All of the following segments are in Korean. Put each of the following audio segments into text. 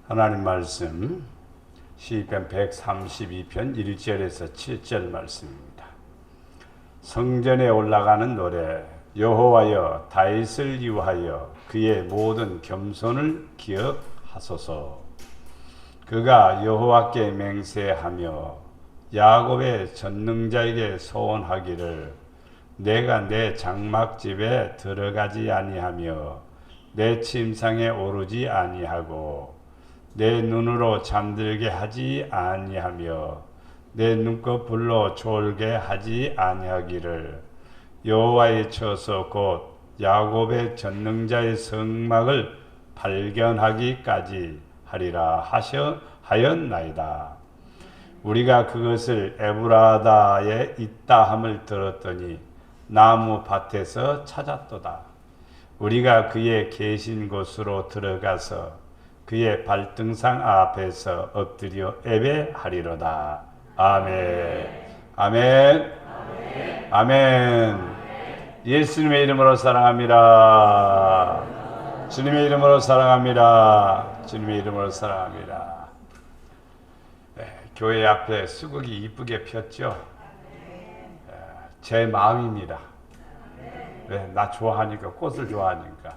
하나님 말씀 시편 132편 1절에서 7절 말씀입니다. 성전에 올라가는 노래. 여호와여 다윗을 위하여 그의 모든 겸손을 기억하소서. 그가 여호와께 맹세하며 야곱의 전능자에게 소원하기를 내가 내 장막집에 들어가지 아니하며 내 침상에 오르지 아니하고 내 눈으로 잠들게 하지 아니하며 내 눈꺼풀로 졸게 하지 아니하기를 여호와의 처소 곧 야곱의 전능자의 성막을 발견하기까지 하리라 하였나이다. 우리가 그것을 에브라다에 있다 함을 들었더니 나무 밭에서 찾았도다. 우리가 그의 계신 곳으로 들어가서 그의 발등상 앞에서 엎드려 예배하리로다. 아멘. 아멘. 아멘. 아멘. 예수님의 이름으로 사랑합니다. 주님의 이름으로 사랑합니다. 주님의 이름으로 사랑합니다. 네, 교회 앞에 수국이 이쁘게 폈죠. 제 마음입니다. 네, 나 좋아하니까, 꽃을 좋아하니까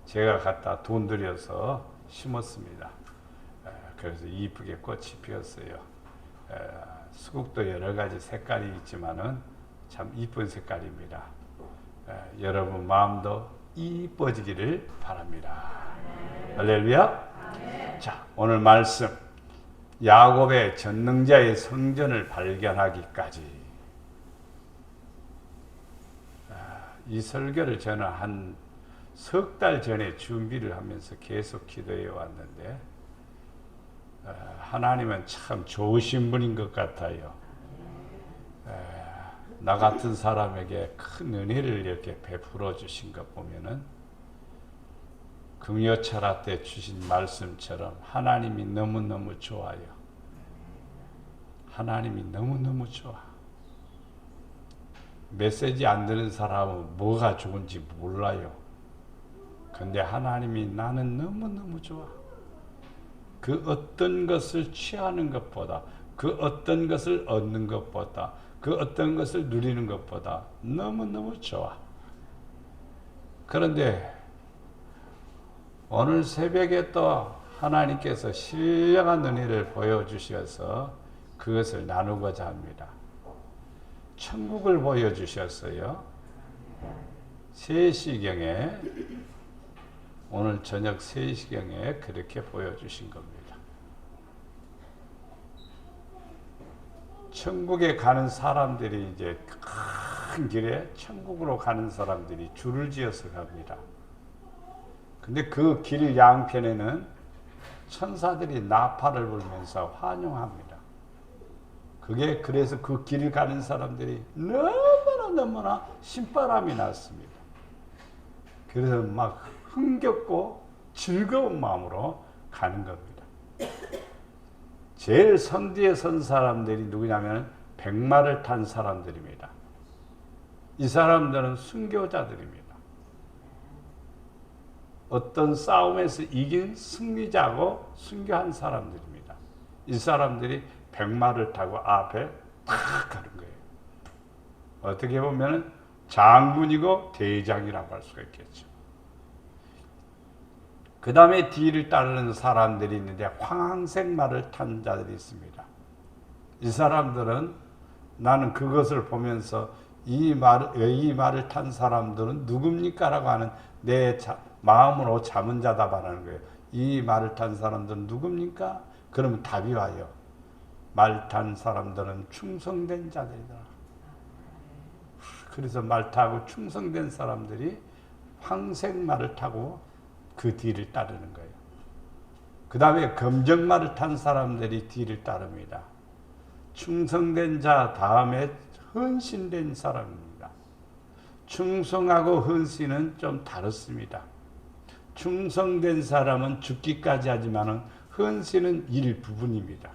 제가 갖다 돈 들여서 심었습니다. 그래서 이쁘게 꽃이 피었어요. 수국도 여러 가지 색깔이 있지만은 참 이쁜 색깔입니다. 여러분 마음도 이뻐지기를 바랍니다. 할렐루야. 자, 오늘 말씀 야곱의 전능자의 성전을 발견하기까지. 이 설교를 저는 한 석 달 전에 준비를 하면서 계속 기도해 왔는데 하나님은 참 좋으신 분인 것 같아요. 나 같은 사람에게 큰 은혜를 이렇게 베풀어 주신 것 보면은 금요철화 때 주신 말씀처럼 하나님이 너무너무 좋아요. 하나님이 너무너무 좋아. 메시지 안 듣는 사람은 뭐가 좋은지 몰라요. 근데 하나님이 나는 너무너무 좋아. 그 어떤 것을 취하는 것보다, 그 어떤 것을 얻는 것보다, 그 어떤 것을 누리는 것보다 너무너무 좋아. 그런데 오늘 새벽에 또 하나님께서 신령한 은혜를 보여주셔서 그것을 나누고자 합니다. 천국을 보여주셨어요. 3시경에 오늘 저녁 3시경에 그렇게 보여주신 겁니다. 천국에 가는 사람들이 이제 큰 길에 천국으로 가는 사람들이 줄을 지어서 갑니다. 근데 그 길 양편에는 천사들이 나팔을 불면서 환영합니다. 그게 그래서 그 길을 가는 사람들이 너무나 신바람이 났습니다. 그래서 막 흥겹고 즐거운 마음으로 가는 겁니다. 제일 선두에 선 사람들이 누구냐면 백마를 탄 사람들입니다. 이 사람들은 순교자들입니다. 어떤 싸움에서 이긴 승리자고 순교한 사람들입니다. 이 사람들이 백마를 타고 앞에 탁 가는 거예요. 어떻게 보면 장군이고 대장이라고 할 수가 있겠죠. 그 다음에 뒤를 따르는 사람들이 있는데 황색 말을 탄 자들이 있습니다. 이 사람들은 나는 그것을 보면서 이 말을 탄 사람들은 누굽니까? 라고 하는 내 마음으로 잠은 자다 말하는 거예요. 이 말을 탄 사람들은 누굽니까? 그러면 답이 와요. 말 탄 사람들은 충성된 자들이다. 그래서 말 타고 충성된 사람들이 황색 말을 타고 그 뒤를 따르는 거예요. 그 다음에 검정말을 탄 사람들이 뒤를 따릅니다. 충성된 자 다음에 헌신된 사람입니다. 충성하고 헌신은 좀 다릅니다. 충성된 사람은 죽기까지 하지만은 헌신은 일부분입니다.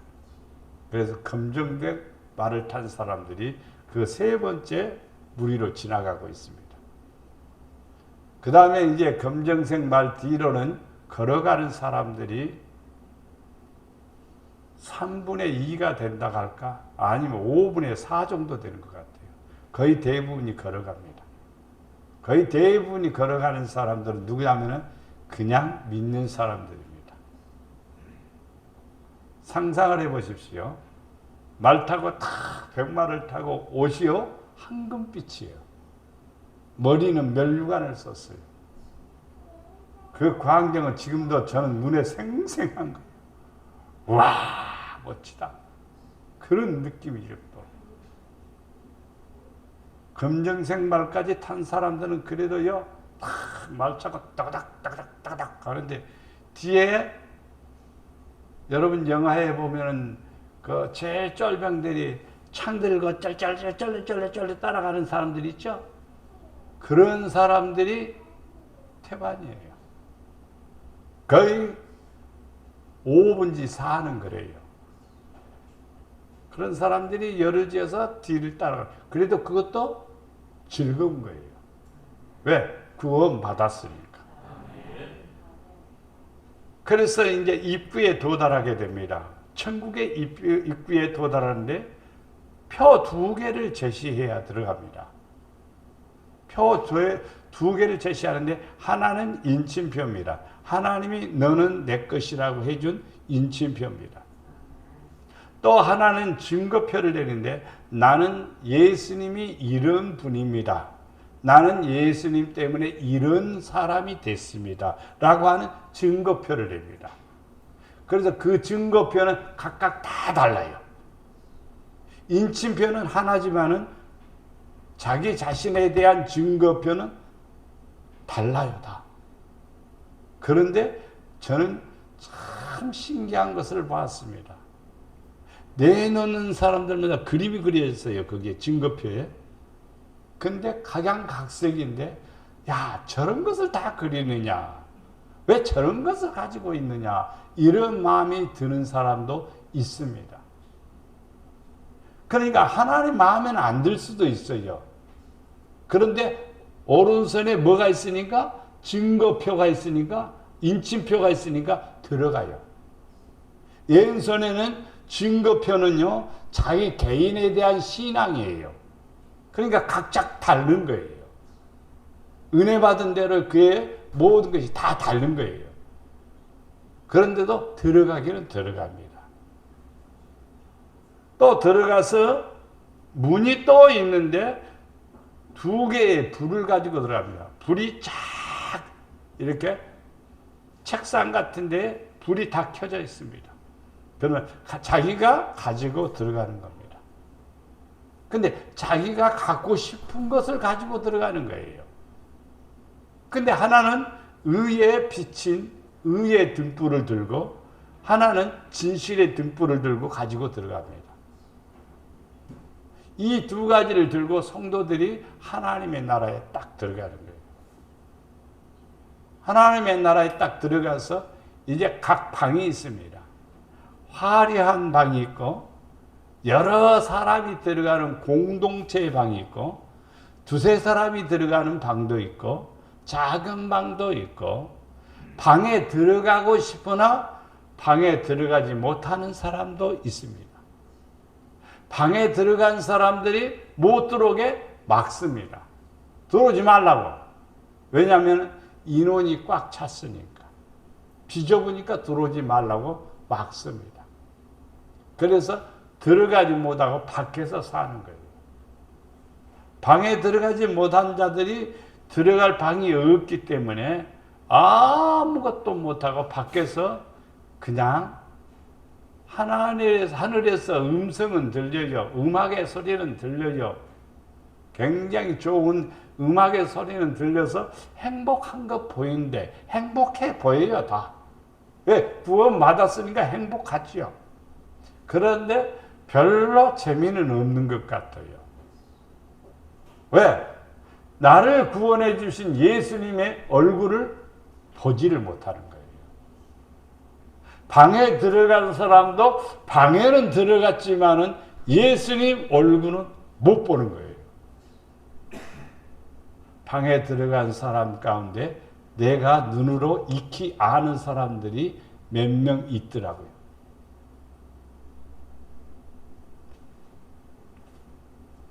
그래서 검정된 말을 탄 사람들이 그 3번째 무리로 지나가고 있습니다. 그 다음에 이제 검정색 말 뒤로는 걸어가는 사람들이 3분의 2가 된다고 할까? 아니면 5분의 4 정도 되는 것 같아요. 거의 대부분이 걸어갑니다. 거의 대부분이 걸어가는 사람들은 누구냐면은 그냥 믿는 사람들입니다. 상상을 해 보십시오. 말 타고 탁 백마를 타고 옷이요 황금빛이에요. 머리는 면류관을 썼어요. 그 광경은 지금도 저는 눈에 생생한 거예요. 와, 멋지다. 그런 느낌이죠. 또 검정색 말까지 탄 사람들은 그래도요 말 차고 따그닥 가는데 뒤에 여러분 영화에 보면은 그 제일 쫄병들이 창 들고 쩔쩔 따라가는 사람들이 있죠. 그런 사람들이 태반이에요. 거의 5분지 4는 그래요. 그런 사람들이 열을 지어서 뒤를 따라가. 그래도 그것도 즐거운 거예요. 왜? 구원 받았으니까. 그래서 이제 입구에 도달하게 됩니다. 천국의 입구에 도달하는데 표 2개를 제시해야 들어갑니다. 표 2개를 제시하는데 하나는 인침표입니다. 하나님이 너는 내 것이라고 해준 인침표입니다. 또 하나는 증거표를 내는데 나는 예수님이 이런 분입니다. 나는 예수님 때문에 이런 사람이 됐습니다. 라고 하는 증거표를 냅니다. 그래서 그 증거표는 각각 다 달라요. 인침표는 하나지만은 자기 자신에 대한 증거표는 달라요, 다. 그런데 저는 참 신기한 것을 봤습니다. 내놓는 사람들마다 그림이 그려졌어요. 그게 증거표에. 근데 각양각색인데 야 저런 것을 다 그리느냐. 왜 저런 것을 가지고 있느냐. 이런 마음이 드는 사람도 있습니다. 그러니까 하나님 마음에는 안 들 수도 있어요. 그런데 오른손에 뭐가 있으니까 증거표가 있으니까 인침표가 있으니까 들어가요. 왼손에는 증거표는요 자기 개인에 대한 신앙이에요. 그러니까 각자 다른 거예요. 은혜 받은 대로 그의 모든 것이 다 다른 거예요. 그런데도 들어가기는 들어갑니다. 또 들어가서 문이 또 있는데 2개의 불을 가지고 들어갑니다. 불이 쫙 이렇게 책상 같은데 불이 다 켜져 있습니다. 그러면 자기가 가지고 들어가는 겁니다. 근데 자기가 갖고 싶은 것을 가지고 들어가는 거예요. 근데 하나는 의에 비친 의의 등불을 들고 하나는 진실의 등불을 들고 가지고 들어갑니다. 이 2가지를 들고 성도들이 하나님의 나라에 딱 들어가는 거예요. 하나님의 나라에 딱 들어가서 이제 각 방이 있습니다. 화려한 방이 있고 여러 사람이 들어가는 공동체의 방이 있고 2-3사람이 들어가는 방도 있고 작은 방도 있고 방에 들어가고 싶으나 방에 들어가지 못하는 사람도 있습니다. 방에 들어간 사람들이 못 들어오게 막습니다. 들어오지 말라고. 왜냐하면 인원이 꽉 찼으니까. 비좁으니까 들어오지 말라고 막습니다. 그래서 들어가지 못하고 밖에서 사는 거예요. 방에 들어가지 못한 자들이 들어갈 방이 없기 때문에 아무것도 못하고 밖에서 그냥 하늘에서 음성은 들려요. 음악의 소리는 들려요. 굉장히 좋은 음악의 소리는 들려서 행복한 것 보이는데 행복해 보여요, 다. 왜? 구원 받았으니까 행복하지요. 그런데 별로 재미는 없는 것 같아요. 왜? 나를 구원해 주신 예수님의 얼굴을 보지를 못하는 거예요. 방에 들어간 사람도 방에는 들어갔지만은 예수님 얼굴은 못 보는 거예요. 방에 들어간 사람 가운데 내가 눈으로 익히 아는 사람들이 몇 명 있더라고요.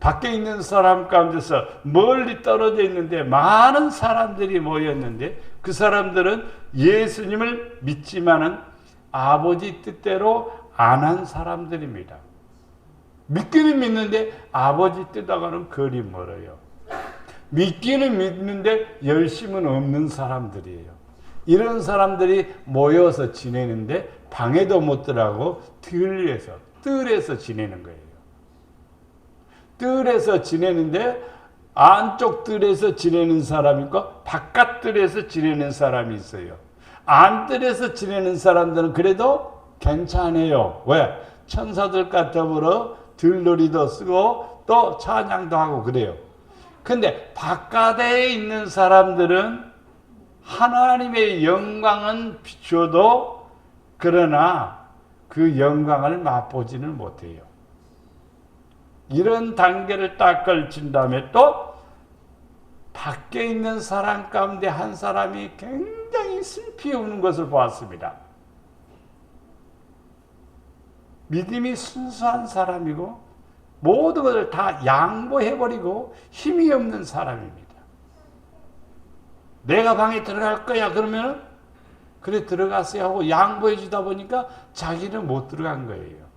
밖에 있는 사람 가운데서 멀리 떨어져 있는데 많은 사람들이 모였는데 그 사람들은 예수님을 믿지만은 아버지 뜻대로 안 한 사람들입니다. 믿기는 믿는데 아버지 뜻하고는 거리 멀어요. 믿기는 믿는데 열심은 없는 사람들이에요. 이런 사람들이 모여서 지내는데 방에도 못 들어가고 뜰에서 지내는 거예요. 뜰에서 지내는데 안쪽 뜰에서 지내는 사람이 있고 바깥 뜰에서 지내는 사람이 있어요. 안 뜰에서 지내는 사람들은 그래도 괜찮아요. 왜? 천사들과 더불어 들놀이도 쓰고 또 찬양도 하고 그래요. 근데 바깥에 있는 사람들은 하나님의 영광은 비춰도 그러나 그 영광을 맛보지는 못해요. 이런 단계를 딱 걸친 다음에 또 밖에 있는 사람 가운데 한 사람이 굉장히 슬피 우는 것을 보았습니다. 믿음이 순수한 사람이고 모든 것을 다 양보해버리고 힘이 없는 사람입니다. 내가 방에 들어갈 거야 그러면 그래 들어갔어야 하고 양보해 주다 보니까 자기는 못 들어간 거예요.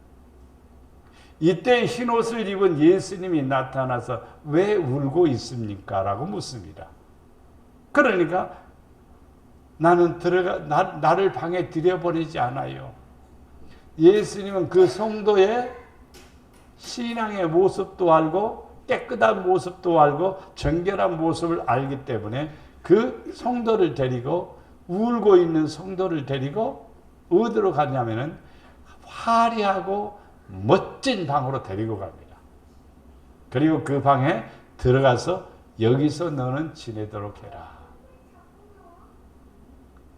이때 흰옷을 입은 예수님이 나타나서 왜 울고 있습니까? 라고 묻습니다. 그러니까 나는 나를 방에 들여버리지 않아요. 예수님은 그 성도의 신앙의 모습도 알고 깨끗한 모습도 알고 정결한 모습을 알기 때문에 그 성도를 데리고 울고 있는 성도를 데리고 어디로 가냐면은 화려하고 멋진 방으로 데리고 갑니다. 그리고 그 방에 들어가서 여기서 너는 지내도록 해라.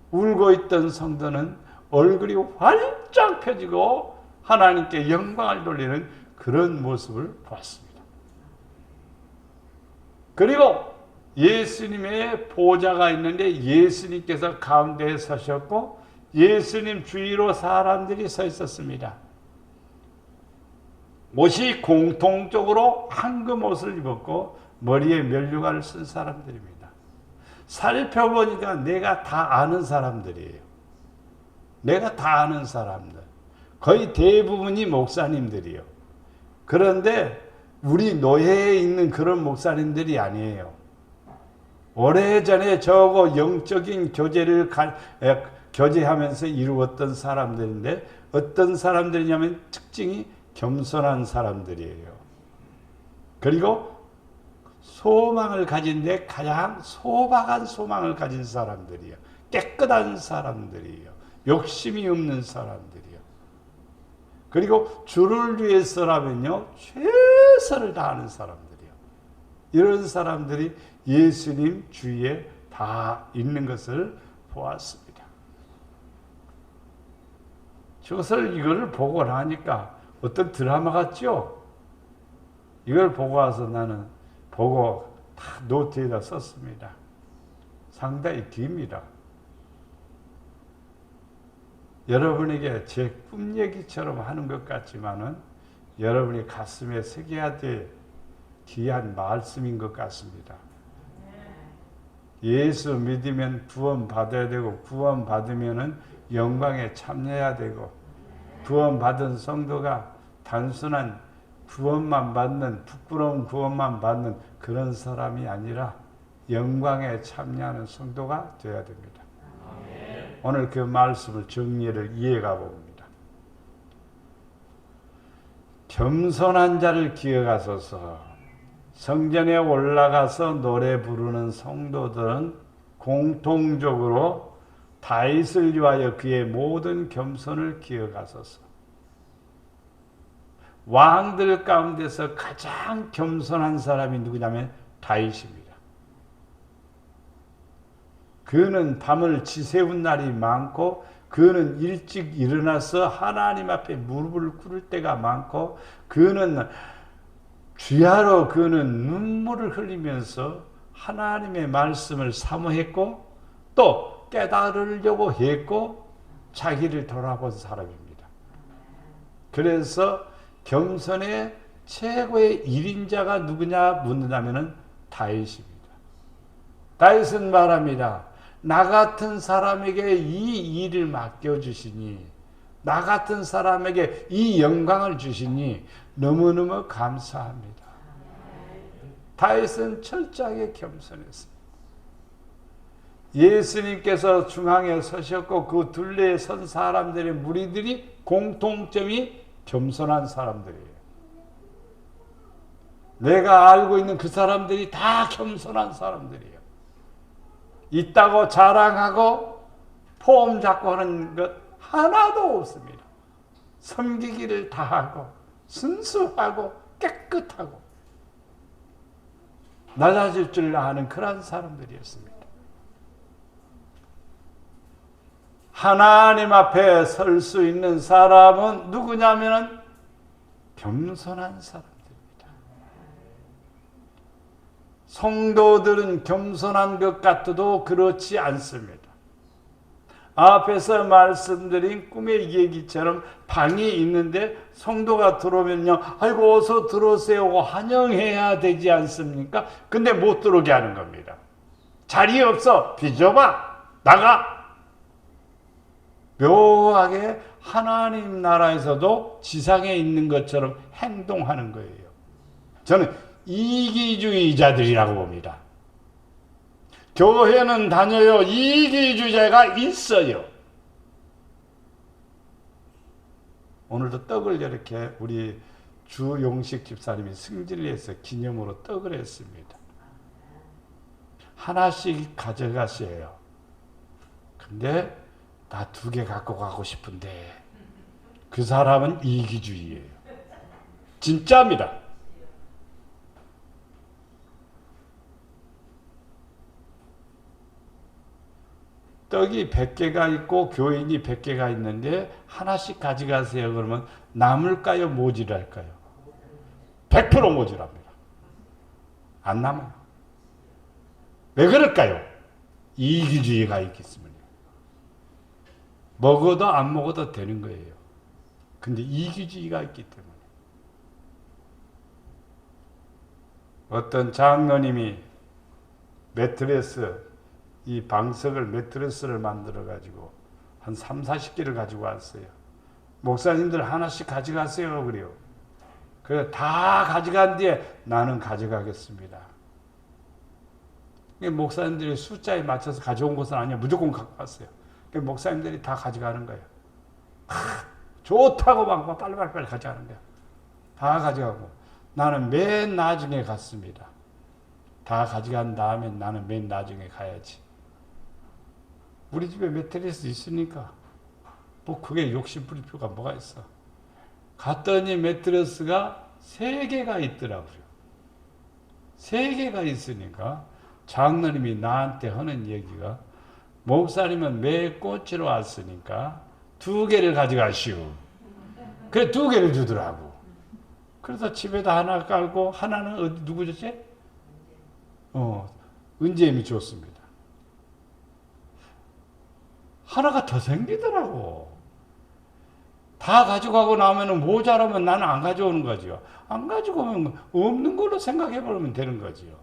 울고 있던 성도는 얼굴이 활짝 펴지고 하나님께 영광을 돌리는 그런 모습을 보았습니다. 그리고 예수님의 보좌가 있는데 예수님께서 가운데에 서셨고 예수님 주위로 사람들이 서 있었습니다. 옷이 공통적으로 황금 옷을 입었고 머리에 면류관을 쓴 사람들입니다. 살펴보니까 내가 다 아는 사람들이에요. 내가 다 아는 사람들. 거의 대부분이 목사님들이요. 그런데 우리 노예에 있는 그런 목사님들이 아니에요. 오래전에 저거 영적인 교제를 교제하면서 이루었던 사람들인데 어떤 사람들이냐면 특징이 겸손한 사람들이에요. 그리고 소망을 가진데 가장 소박한 소망을 가진 사람들이에요. 깨끗한 사람들이에요. 욕심이 없는 사람들이에요. 그리고 주를 위해서라면요 최선을 다하는 사람들이에요. 이런 사람들이 예수님 주위에 다 있는 것을 보았습니다. 이걸 보고 나니까 어떤 드라마 같죠? 이걸 보고 와서 나는 보고 다 노트에다 썼습니다. 상당히 깁니다. 여러분에게 제 꿈 얘기처럼 하는 것 같지만은 여러분이 가슴에 새겨야 될 귀한 말씀인 것 같습니다. 예수 믿으면 구원 받아야 되고 구원 받으면은 영광에 참여해야 되고 구원 받은 성도가 단순한 구원만 받는 부끄러운 구원만 받는 그런 사람이 아니라 영광에 참여하는 성도가 되어야 됩니다. 아멘. 오늘 그 말씀을 정리를 이해가 봅니다. 겸손한 자를 기억하소서. 성전에 올라가서 노래 부르는 성도들은 공통적으로 다윗을 위하여 그의 모든 겸손을 기억하소서. 왕들 가운데서 가장 겸손한 사람이 누구냐면 다윗입니다. 그는 밤을 지새운 날이 많고 그는 일찍 일어나서 하나님 앞에 무릎을 꿇을 때가 많고 그는 주야로 그는 눈물을 흘리면서 하나님의 말씀을 사모했고 또 깨달으려고 했고 자기를 돌아본 사람입니다. 그래서 겸손의 최고의 1인자가 누구냐 묻는다면 다윗입니다. 다윗은 말합니다. 나 같은 사람에게 이 일을 맡겨주시니, 나 같은 사람에게 이 영광을 주시니 너무너무 감사합니다. 다윗은 철저하게 겸손했습니다. 예수님께서 중앙에 서셨고 그 둘레에 선 사람들의 무리들이 공통점이 겸손한 사람들이에요. 내가 알고 있는 그 사람들이 다 겸손한 사람들이에요. 있다고 자랑하고 폼 잡고 하는 것 하나도 없습니다. 섬기기를 다하고 순수하고 깨끗하고 낮아질 줄 아는 그런 사람들이었습니다. 하나님 앞에 설 수 있는 사람은 누구냐면 겸손한 사람들입니다. 성도들은 겸손한 것 같아도 그렇지 않습니다. 앞에서 말씀드린 꿈의 얘기처럼 방이 있는데 성도가 들어오면요, 아이고 어서 들어오세요 환영해야 되지 않습니까? 근데 못 들어오게 하는 겁니다. 자리 없어, 비좁아, 나가. 묘하게 하나님 나라에서도 지상에 있는 것처럼 행동하는 거예요. 저는 이기주의자들이라고 봅니다. 교회는 다녀요. 이기주의자가 있어요. 오늘도 떡을 이렇게 우리 주용식 집사님이 승진리에서 기념으로 떡을 했습니다. 하나씩 가져가세요. 근데 나 2개 갖고 가고 싶은데 그 사람은 이기주의예요. 진짜입니다. 떡이 100개가 있고 교인이 100개가 있는데 하나씩 가져가세요. 그러면 남을까요? 모질할까요? 100% 모질합니다. 안 남아요. 왜 그럴까요? 이기주의가 있기 때문에. 먹어도 안 먹어도 되는 거예요. 근데 이기주의가 있기 때문에. 어떤 장로님이 매트레스, 이 방석을 매트레스를 만들어 가지고 한 30-40개를 가지고 왔어요. 목사님들 하나씩 가져가세요 그래요. 그래서 다 가져간 뒤에 나는 가져가겠습니다. 목사님들이 숫자에 맞춰서 가져온 것은 아니야. 무조건 갖고 왔어요. 목사님들이 다 가져가는 거예요. 좋다고 막 빨리 가져가는 거예요. 다 가져가고 나는 맨 나중에 갔습니다. 다 가져간 다음에 나는 맨 나중에 가야지. 우리 집에 매트리스 있으니까 뭐 그게 욕심 부릴 필요가 뭐가 있어. 갔더니 매트리스가 3개가 있더라고요. 3개가 있으니까 장로님이 나한테 하는 얘기가, 목사님은 매일 꽂히러 왔으니까 2개를 가져가시오. 그래 2개를 주더라고. 그래서 집에다 하나 깔고 하나는 어디 누구 줬지? 은재님이 줬습니다. 하나가 더 생기더라고. 다 가져가고 나면 모자라면 나는 안 가져오는 거지요. 안 가지고 오면 없는 걸로 생각해 보면 되는 거지요.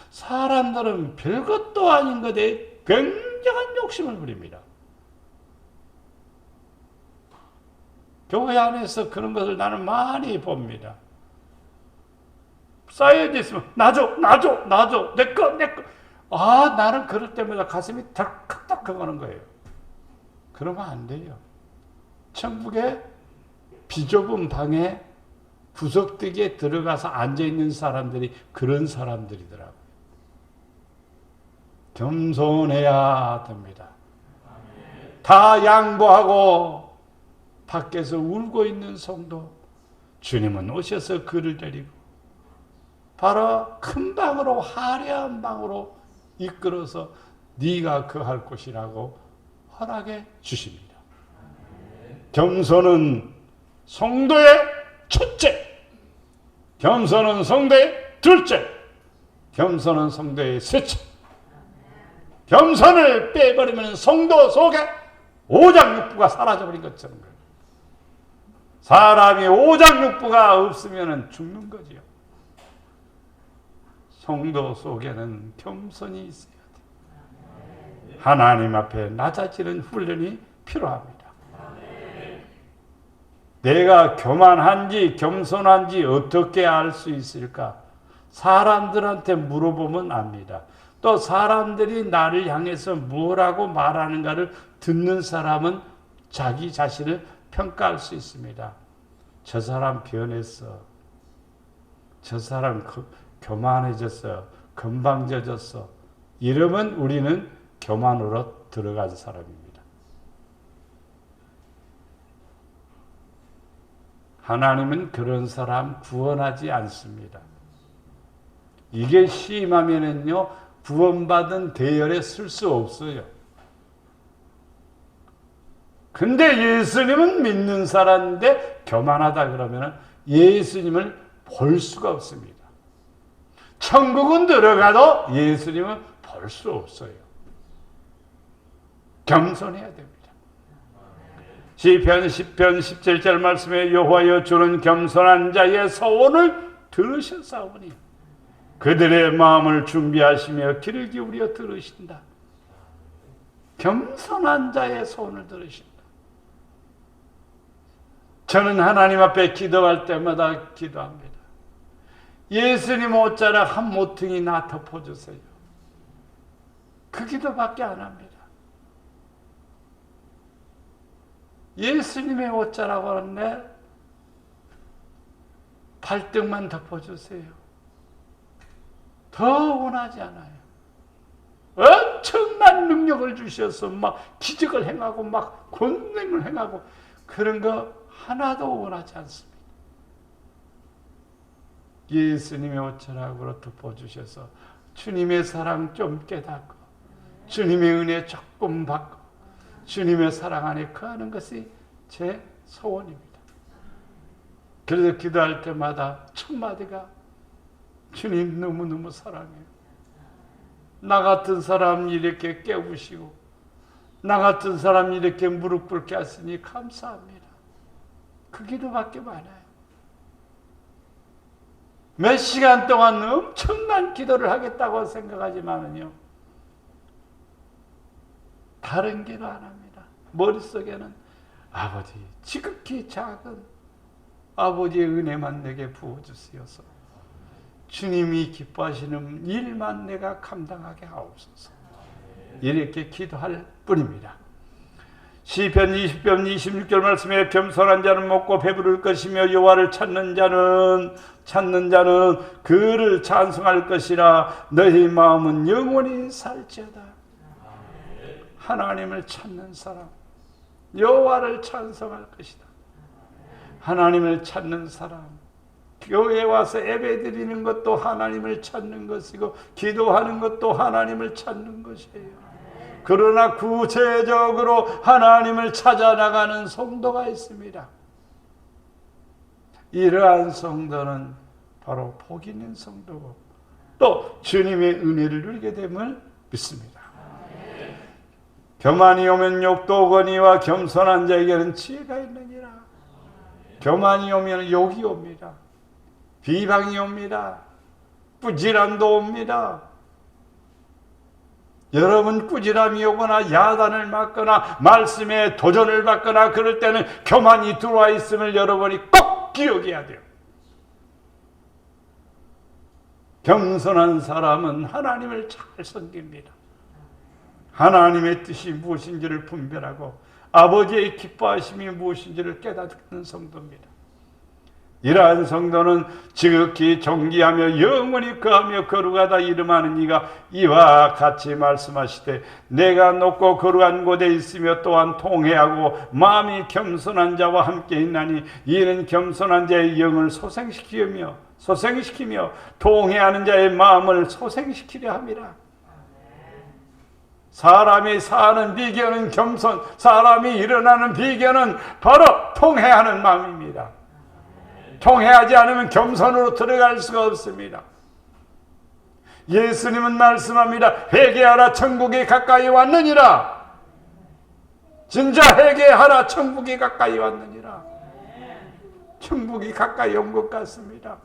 사람들은 별것도 아닌 것에 굉장한 욕심을 부립니다. 교회 안에서 그런 것을 나는 많이 봅니다. 쌓여져 있으면 나줘, 내 거. 나는 그럴 때마다 가슴이 덜컥덜컥 하는 거예요. 그러면 안 돼요. 천국의 비좁은 방에 구석대기에 들어가서 앉아있는 사람들이 그런 사람들이더라고요. 겸손해야 됩니다. 다 양보하고 밖에서 울고 있는 성도, 주님은 오셔서 그를 데리고 바로 큰 방으로, 화려한 방으로 이끌어서 네가 거할 곳이라고 허락해 주십니다. 겸손은 성도의 첫째, 겸손은 성도의 둘째, 겸손은 성도의 셋째. 겸손을 빼버리면 성도 속에 오장육부가 사라져버린 것처럼. 사람이 오장육부가 없으면 죽는 거지요. 성도 속에는 겸손이 있어야 돼. 하나님 앞에 낮아지는 훈련이 필요합니다. 내가 교만한지 겸손한지 어떻게 알 수 있을까? 사람들한테 물어보면 압니다. 또 사람들이 나를 향해서 뭐라고 말하는가를 듣는 사람은 자기 자신을 평가할 수 있습니다. 저 사람 변했어. 저 사람 교만해졌어. 건방져졌어. 이러면 우리는 교만으로 들어간 사람입니다. 하나님은 그런 사람 구원하지 않습니다. 이게 심하면은요, 구원받은 대열에 쓸 수 없어요. 근데 예수님은 믿는 사람인데 교만하다 그러면 예수님을 볼 수가 없습니다. 천국은 들어가도 예수님은 볼 수 없어요. 겸손해야 됩니다. 시편 10편 17절 말씀에 여호와여 주는 겸손한 자의 소원을 들으셨사오니 그들의 마음을 준비하시며 귀를 기울여 들으신다. 겸손한 자의 소원을 들으신다. 저는 하나님 앞에 기도할 때마다 기도합니다. 예수님 옷자락 한 모퉁이 나 덮어주세요. 그 기도밖에 안 합니다. 예수님의 옷자락은 내 발등만 덮어주세요. 더 원하지 않아요. 엄청난 능력을 주셔서 막 기적을 행하고 막 권능을 행하고 그런 거 하나도 원하지 않습니다. 예수님의 옷자락으로 덮어주셔서 주님의 사랑 좀 깨닫고 주님의 은혜 조금 받고 주님의 사랑 안에 거하는 것이 제 소원입니다. 그래서 기도할 때마다 첫 마디가 주님 너무너무 사랑해요. 나 같은 사람 이렇게 깨우시고 나 같은 사람 이렇게 무릎 꿇게 하시니 감사합니다. 그 기도밖에 많아요. 몇 시간 동안 엄청난 기도를 하겠다고 생각하지만은요, 다른 기도 안 합니다. 머릿속에는 아버지, 지극히 작은 아버지의 은혜만 내게 부어주시어서 주님이 기뻐하시는 일만 내가 감당하게 하옵소서. 이렇게 기도할 뿐입니다. 시편 20편 26절 말씀에 겸손한 자는 먹고 배부를 것이며 여호와를 찾는 자는 그를 찬송할 것이라. 너희 마음은 영원히 살지어다. 하나님을 찾는 사람, 여호와를 찬송할 것이다. 하나님을 찾는 사람, 교회에 와서 예배드리는 것도 하나님을 찾는 것이고 기도하는 것도 하나님을 찾는 것이에요. 그러나 구체적으로 하나님을 찾아 나가는 성도가 있습니다. 이러한 성도는 바로 복 있는 성도고 또 주님의 은혜를 누리게 됨을 믿습니다. 교만이 오면 욕도 오거니와 겸손한 자에게는 지혜가 있느니라. 교만이 오면 욕이 옵니다. 비방이 옵니다. 꾸지람도 옵니다. 여러분 꾸지람이 오거나 야단을 맞거나 말씀에 도전을 받거나 그럴 때는 교만이 들어와 있음을 여러분이 꼭 기억해야 돼요. 겸손한 사람은 하나님을 잘 섬깁니다. 하나님의 뜻이 무엇인지를 분별하고 아버지의 기뻐하심이 무엇인지를 깨닫는 성도입니다. 이러한 성도는 지극히 존귀하며 영원히 거하며 거룩하다 이름하는 이가 이와 같이 말씀하시되 내가 높고 거룩한 곳에 있으며 또한 통회하고 마음이 겸손한 자와 함께 있나니 이는 겸손한 자의 영을 소생시키며 통회하는 자의 마음을 소생시키려 함이라. 사람이 사는 비결은 겸손, 사람이 일어나는 비결은 바로 통회하는 마음입니다. 통회하지 않으면 겸손으로 들어갈 수가 없습니다. 예수님은 말씀합니다. 회개하라 천국이 가까이 왔느니라. 진짜 회개하라 천국이 가까이 왔느니라. 천국이 가까이 온 것 같습니다.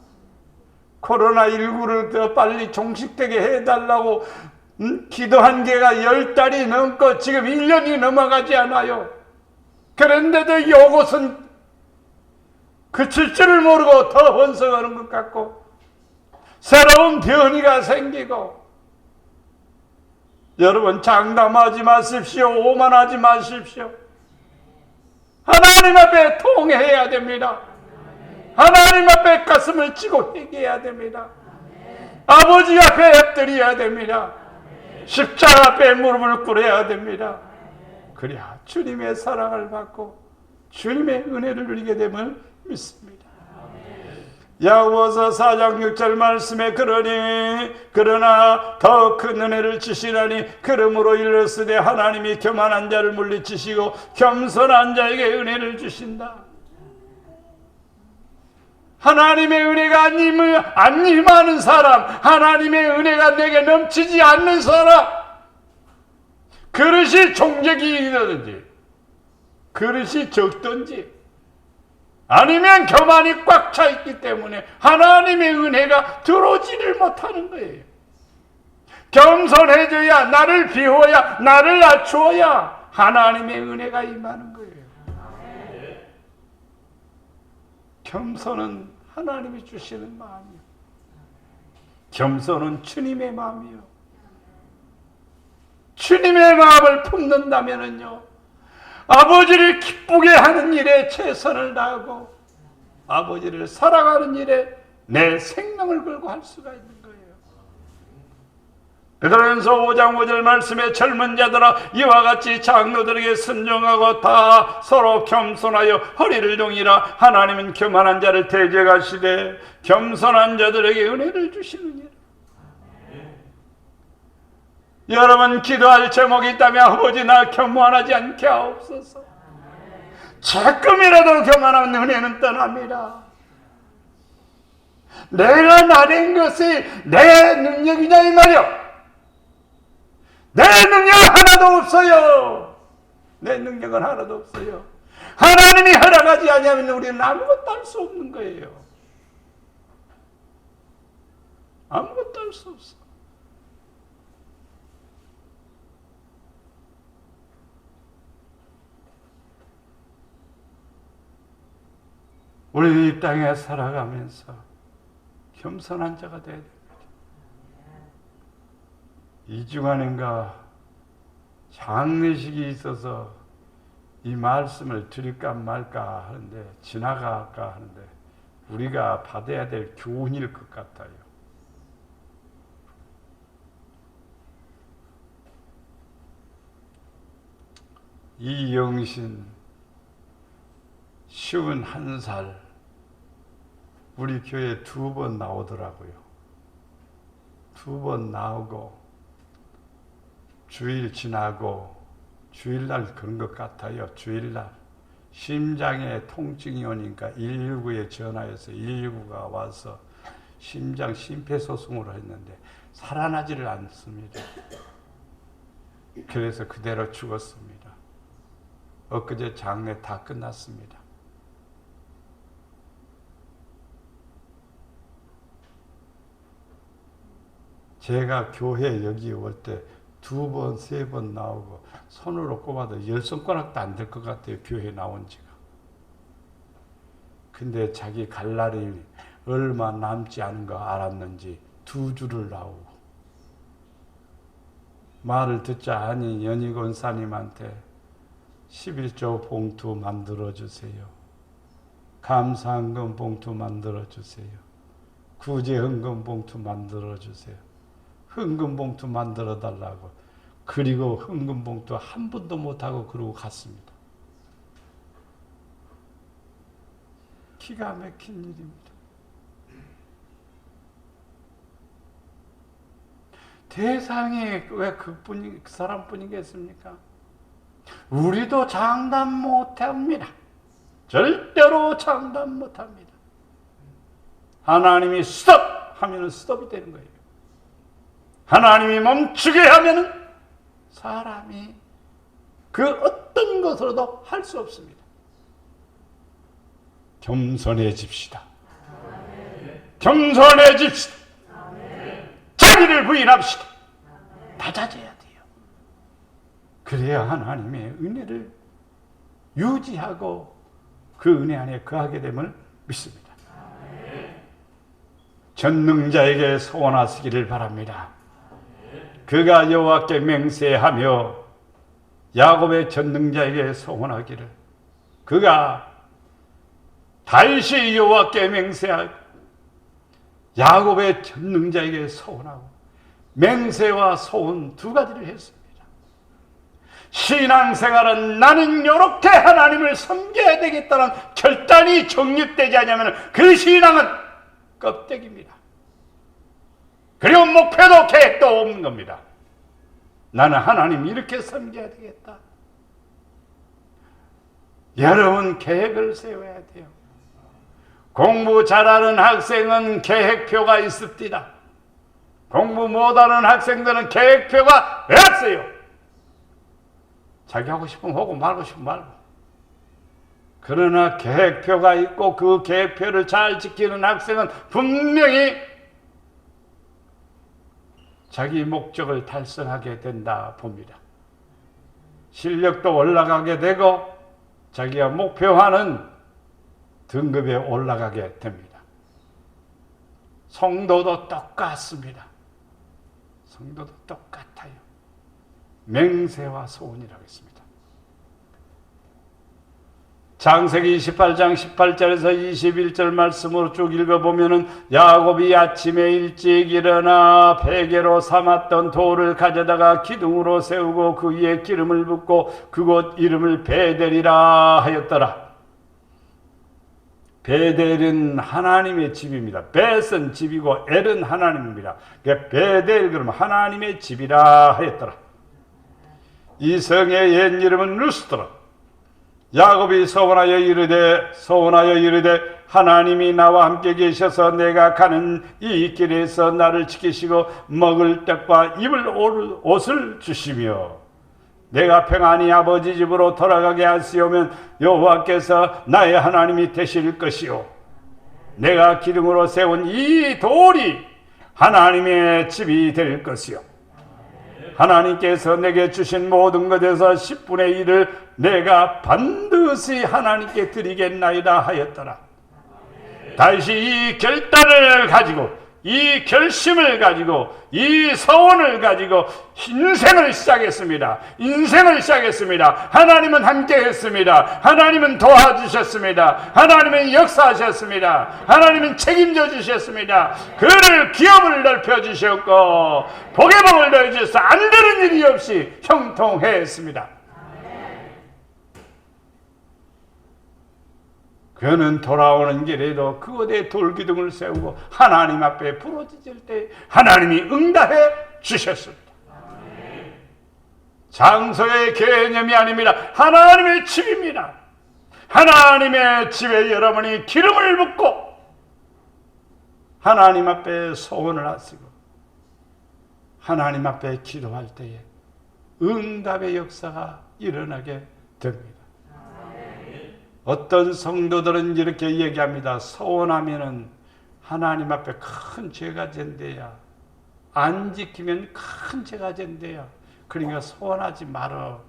코로나19를 더 빨리 종식되게 해달라고 기도한 게가 10달이 넘고 지금 1년이 넘어가지 않아요. 그런데도 이것은 그칠 줄을 모르고 더 번성하는 것 같고 새로운 변이가 생기고, 여러분 장담하지 마십시오. 오만하지 마십시오. 하나님 앞에 통회해야 됩니다. 하나님 앞에 가슴을 치고 회개해야 됩니다. 아버지 앞에 엎드려야 됩니다. 십자가 앞에 무릎을 꿇어야 됩니다. 그래야 주님의 사랑을 받고 주님의 은혜를 누리게 됨을 믿습니다. 야고보서 4장 6절 말씀에 그러나 더 큰 은혜를 주시라니 그러므로 일렀으되 하나님이 교만한 자를 물리치시고 겸손한 자에게 은혜를 주신다. 하나님의 은혜가 안 임하는 사람, 하나님의 은혜가 내게 넘치지 않는 사람, 그릇이 종적이든지 그릇이 적든지 아니면 교만이 꽉 차 있기 때문에 하나님의 은혜가 들어오지를 못하는 거예요. 겸손해져야, 나를 비워야, 나를 낮추어야 하나님의 은혜가 임하는 거예요. 겸손은 하나님이 주시는 마음이요, 겸손은 주님의 마음이요. 주님의 마음을 품는다면요, 아버지를 기쁘게 하는 일에 최선을 다하고 아버지를 사랑하는 일에 내 생명을 걸고 할 수가 있는 거예요. 베드로전서 5장 5절 말씀에 젊은 자들아 이와 같이 장로들에게 순종하고 다 서로 겸손하여 허리를 동이라. 하나님은 교만한 자를 대적하시되 겸손한 자들에게 은혜를 주시느니라. 여러분 기도할 제목이 있다면 아버지 나 교만하지 않게 하옵소서. 조금이라도 교만하면 은혜는 떠납니다. 내가 나된 것이 내 능력이냐 이 말이요. 내 능력 하나도 없어요. 내 능력은 하나도 없어요. 하나님이 허락하지 않으면 우리는 아무것도 할 수 없는 거예요. 아무것도 할 수 없어. 우리 이 땅에 살아가면서 겸손한 자가 되어야 됩니다. 이 주간인가 장례식이 있어서 이 말씀을 드릴까 말까 하는데, 지나갈까 하는데 우리가 받아야 될 교훈일 것 같아요. 이영신 51살 우리 교회에 2번 나오더라고요. 2번 나오고 주일 지나고, 주일날 그런 것 같아요. 주일날 심장에 통증이 오니까 119에 전화해서 119가 와서 심장 심폐소생술을 했는데 살아나지를 않습니다. 그래서 그대로 죽었습니다. 엊그제 장례 다 끝났습니다. 제가 교회 여기 올 때 2번, 3번 나오고 손으로 꼽아도 10손가락도 안 될 것 같아요. 교회 나온 지가. 근데 자기 갈 날이 얼마 남지 않은 거 알았는지 2주를 나오고, 말을 듣자 하니 연희권사님한테 11조 봉투 만들어주세요. 감사헌금 봉투 만들어주세요. 구제헌금 봉투 만들어주세요. 헌금 봉투 만들어 달라고. 그리고 헌금 봉투 한 번도 못하고 그러고 갔습니다. 기가 막힌 일입니다. 대상이 왜 그 사람뿐이겠습니까? 우리도 장담 못합니다. 절대로 장담 못합니다. 하나님이 스톱 하면 스톱이 되는 거예요. 하나님이 멈추게 하면 사람이 그 어떤 것으로도 할 수 없습니다. 겸손해집시다. 겸손해집시다. 자기를 부인합시다. 낮아져야 돼요. 그래야 하나님의 은혜를 유지하고 그 은혜 안에 거하게 됨을 믿습니다. 전능자에게 소원하시기를 바랍니다. 그가 여호와께 맹세하며 야곱의 전능자에게 소원하기를, 그가 다시 여호와께 맹세하고 야곱의 전능자에게 소원하고 맹세와 소원 두 가지를 했습니다. 신앙생활은 나는 이렇게 하나님을 섬겨야 되겠다는 결단이 정립되지 않으면 그 신앙은 껍데기입니다. 그리고 목표도 계획도 없는 겁니다. 나는 하나님 이렇게 섬겨야 되겠다. 여러분 계획을 세워야 돼요. 공부 잘하는 학생은 계획표가 있습니다. 공부 못하는 학생들은 계획표가 없어요. 자기 하고 싶으면 하고 말고 싶으면 말고. 그러나 계획표가 있고 그 계획표를 잘 지키는 학생은 분명히 자기 목적을 달성하게 된다 봅니다. 실력도 올라가게 되고 자기가 목표하는 등급에 올라가게 됩니다. 성도도 똑같습니다. 성도도 똑같아요. 맹세와 소원이라고 했습니다. 창세기 28장 18절에서 21절 말씀으로 쭉 읽어보면은 야곱이 아침에 일찍 일어나 베개로 삼았던 돌을 가져다가 기둥으로 세우고 그 위에 기름을 붓고 그곳 이름을 베델이라 하였더라. 베델은 하나님의 집입니다. 벳은 집이고 엘은 하나님입니다. 베델 그러면 하나님의 집이라 하였더라. 이 성의 옛 이름은 루스드라. 야곱이 소원하여 이르되 하나님이 나와 함께 계셔서 내가 가는 이 길에서 나를 지키시고 먹을 떡과 입을 옷을 주시며 내가 평안히 아버지 집으로 돌아가게 하시오면 여호와께서 나의 하나님이 되실 것이요 내가 기둥으로 세운 이 돌이 하나님의 집이 될 것이요 하나님께서 내게 주신 모든 것에서 10분의 1을 내가 반드시 하나님께 드리겠나이다 하였더라. 다시 이 결단을 가지고 이 결심을 가지고 이 소원을 가지고 인생을 시작했습니다. 하나님은 함께 했습니다. 하나님은 도와주셨습니다. 하나님은 역사하셨습니다. 하나님은 책임져 주셨습니다. 그를 기업을 넓혀주셨고 복의 복을 넣어주셔서 안 되는 일이 없이 형통했습니다. 그는 돌아오는 길에도 그곳에 돌기둥을 세우고 하나님 앞에 부르짖을 때 하나님이 응답해 주셨습니다. 장소의 개념이 아닙니다. 하나님의 집입니다. 하나님의 집에 여러분이 기름을 붓고 하나님 앞에 소원을 하시고 하나님 앞에 기도할 때에 응답의 역사가 일어나게 됩니다. 어떤 성도들은 이렇게 얘기합니다. 소원하면은 하나님 앞에 큰 죄가 된대야. 안 지키면 큰 죄가 된대야. 그러니까 소원하지 말어.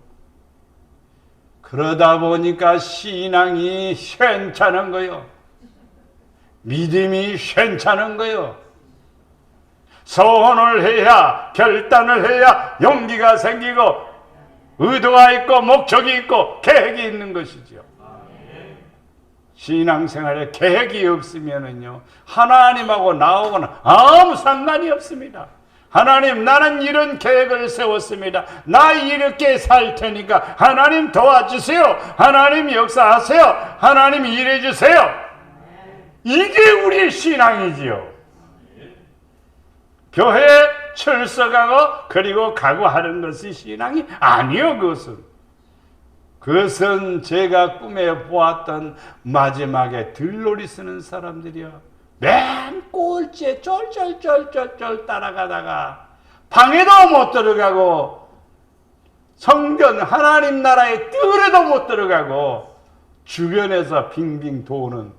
그러다 보니까 신앙이 쉔찮은 거요. 믿음이 쉔찮은 거요. 소원을 해야, 결단을 해야 용기가 생기고 의도가 있고 목적이 있고 계획이 있는 것이죠. 신앙생활에 계획이 없으면은요, 하나님하고 나하고는 아무 상관이 없습니다. 하나님, 나는 이런 계획을 세웠습니다. 나 이렇게 살 테니까 하나님 도와주세요. 하나님 역사하세요. 하나님 일해주세요. 이게 우리의 신앙이지요. 교회에 출석하고 그리고 각오하는 것이 신앙이 아니요. 그것은 제가 꿈에 보았던 마지막에 들놀이 쓰는 사람들이요. 맨 꼴찌에 쫄쫄쫄쫄쫄 따라가다가 방에도 못 들어가고 성전 하나님 나라의 뜰에도 못 들어가고 주변에서 빙빙 도는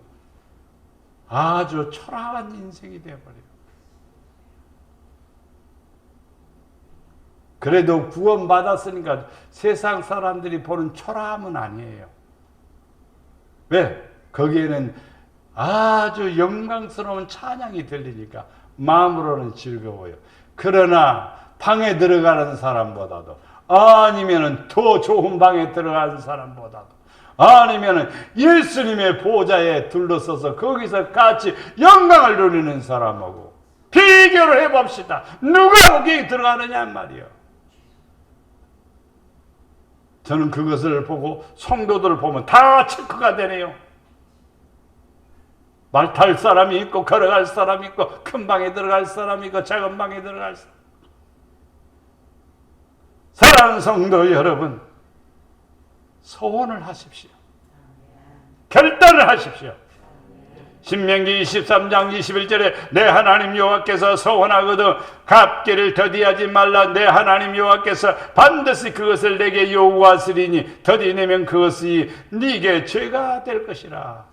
아주 초라한 인생이 되어버려요. 그래도 구원받았으니까 세상 사람들이 보는 초라함은 아니에요. 왜? 거기에는 아주 영광스러운 찬양이 들리니까 마음으로는 즐거워요. 그러나 방에 들어가는 사람보다도, 아니면은 더 좋은 방에 들어가는 사람보다도, 아니면은 예수님의 보좌에 둘러서서 거기서 같이 영광을 누리는 사람하고 비교를 해봅시다. 누가 거기에 들어가느냐 말이요. 저는 그것을 보고 성도들을 보면 다 체크가 되네요. 말 탈 사람이 있고, 걸어갈 사람이 있고, 큰 방에 들어갈 사람이 있고, 작은 방에 들어갈 사람. 사랑하는 성도 여러분, 소원을 하십시오. 결단을 하십시오. 신명기 23장 21절에 내 하나님 여호와께서 소원하거든 갚기를 더디하지 말라. 내 하나님 여호와께서 반드시 그것을 내게 요구하시리니 더디내면 그것이 네게 죄가 될 것이라.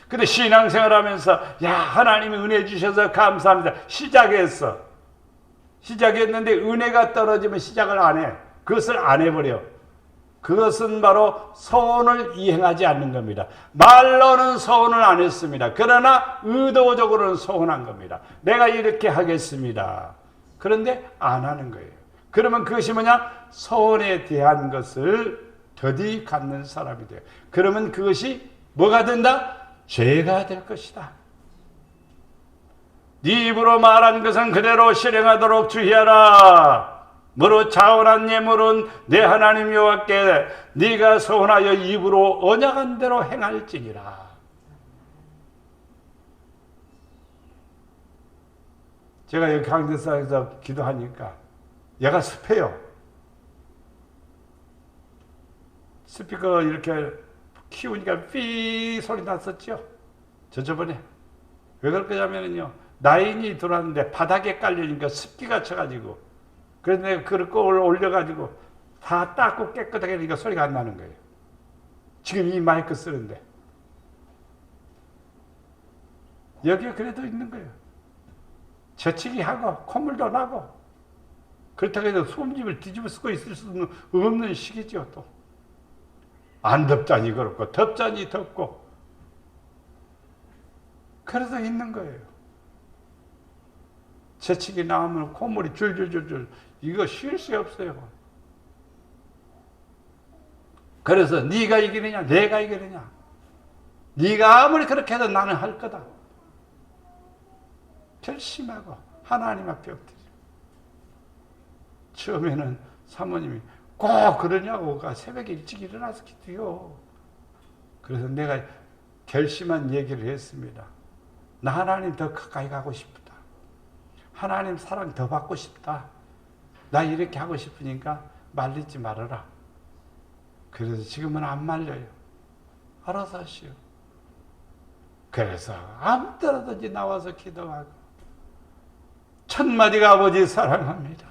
근데 신앙생활하면서 야, 하나님이 은혜 주셔서 감사합니다. 시작했는데 은혜가 떨어지면 시작을 안 해. 그것을 안 해버려. 그것은 바로 소원을 이행하지 않는 겁니다. 말로는 소원을 안 했습니다. 그러나 의도적으로는 소원한 겁니다. 내가 이렇게 하겠습니다. 그런데 안 하는 거예요. 그러면 그것이 뭐냐? 소원에 대한 것을 더디 갖는 사람이 돼요. 그러면 그것이 뭐가 된다? 죄가 될 것이다. 네 입으로 말한 것은 그대로 실행하도록 주의하라. 무릇 자원한 예물은 내 하나님 여호와께 네가 소원하여 입으로 언약한 대로 행할지니라. 제가 여기 강대상에서 기도하니까 얘가 습해요. 스피커 이렇게 키우니까 삐 소리 났었죠. 저번에 왜 그럴 거냐면요, 라인이 들어왔는데 바닥에 깔리니까 습기가 쳐가지고, 그래서 내가 그걸 올려가지고 다 닦고 깨끗하게 하니까 소리가 안 나는 거예요. 지금 이 마이크 쓰는데 여기에 그래도 있는 거예요. 재치기 하고 콧물도 나고 그렇다고 해서 소음집을 뒤집어 쓰고 있을 수는 없는 시기죠. 또 안 덥자니 그렇고 덥자니 덥고 그래서 있는 거예요. 재치기 나오면 콧물이 줄줄줄줄, 이거 쉴 수 없어요. 그래서 네가 이기느냐 내가 이기느냐, 네가 아무리 그렇게 해도 나는 할 거다. 결심하고 하나님 앞에 엎드려. 처음에는 사모님이 꼭 그러냐고 새벽에 일찍 일어나서 기도요. 그래서 내가 결심한 얘기를 했습니다. 나 하나님 더 가까이 가고 싶다. 하나님 사랑 더 받고 싶다. 나 이렇게 하고 싶으니까 말리지 말아라. 그래서 지금은 안 말려요. 알아서 하시오. 그래서 아무 때라든지 나와서 기도하고, 첫마디가 아버지 사랑합니다.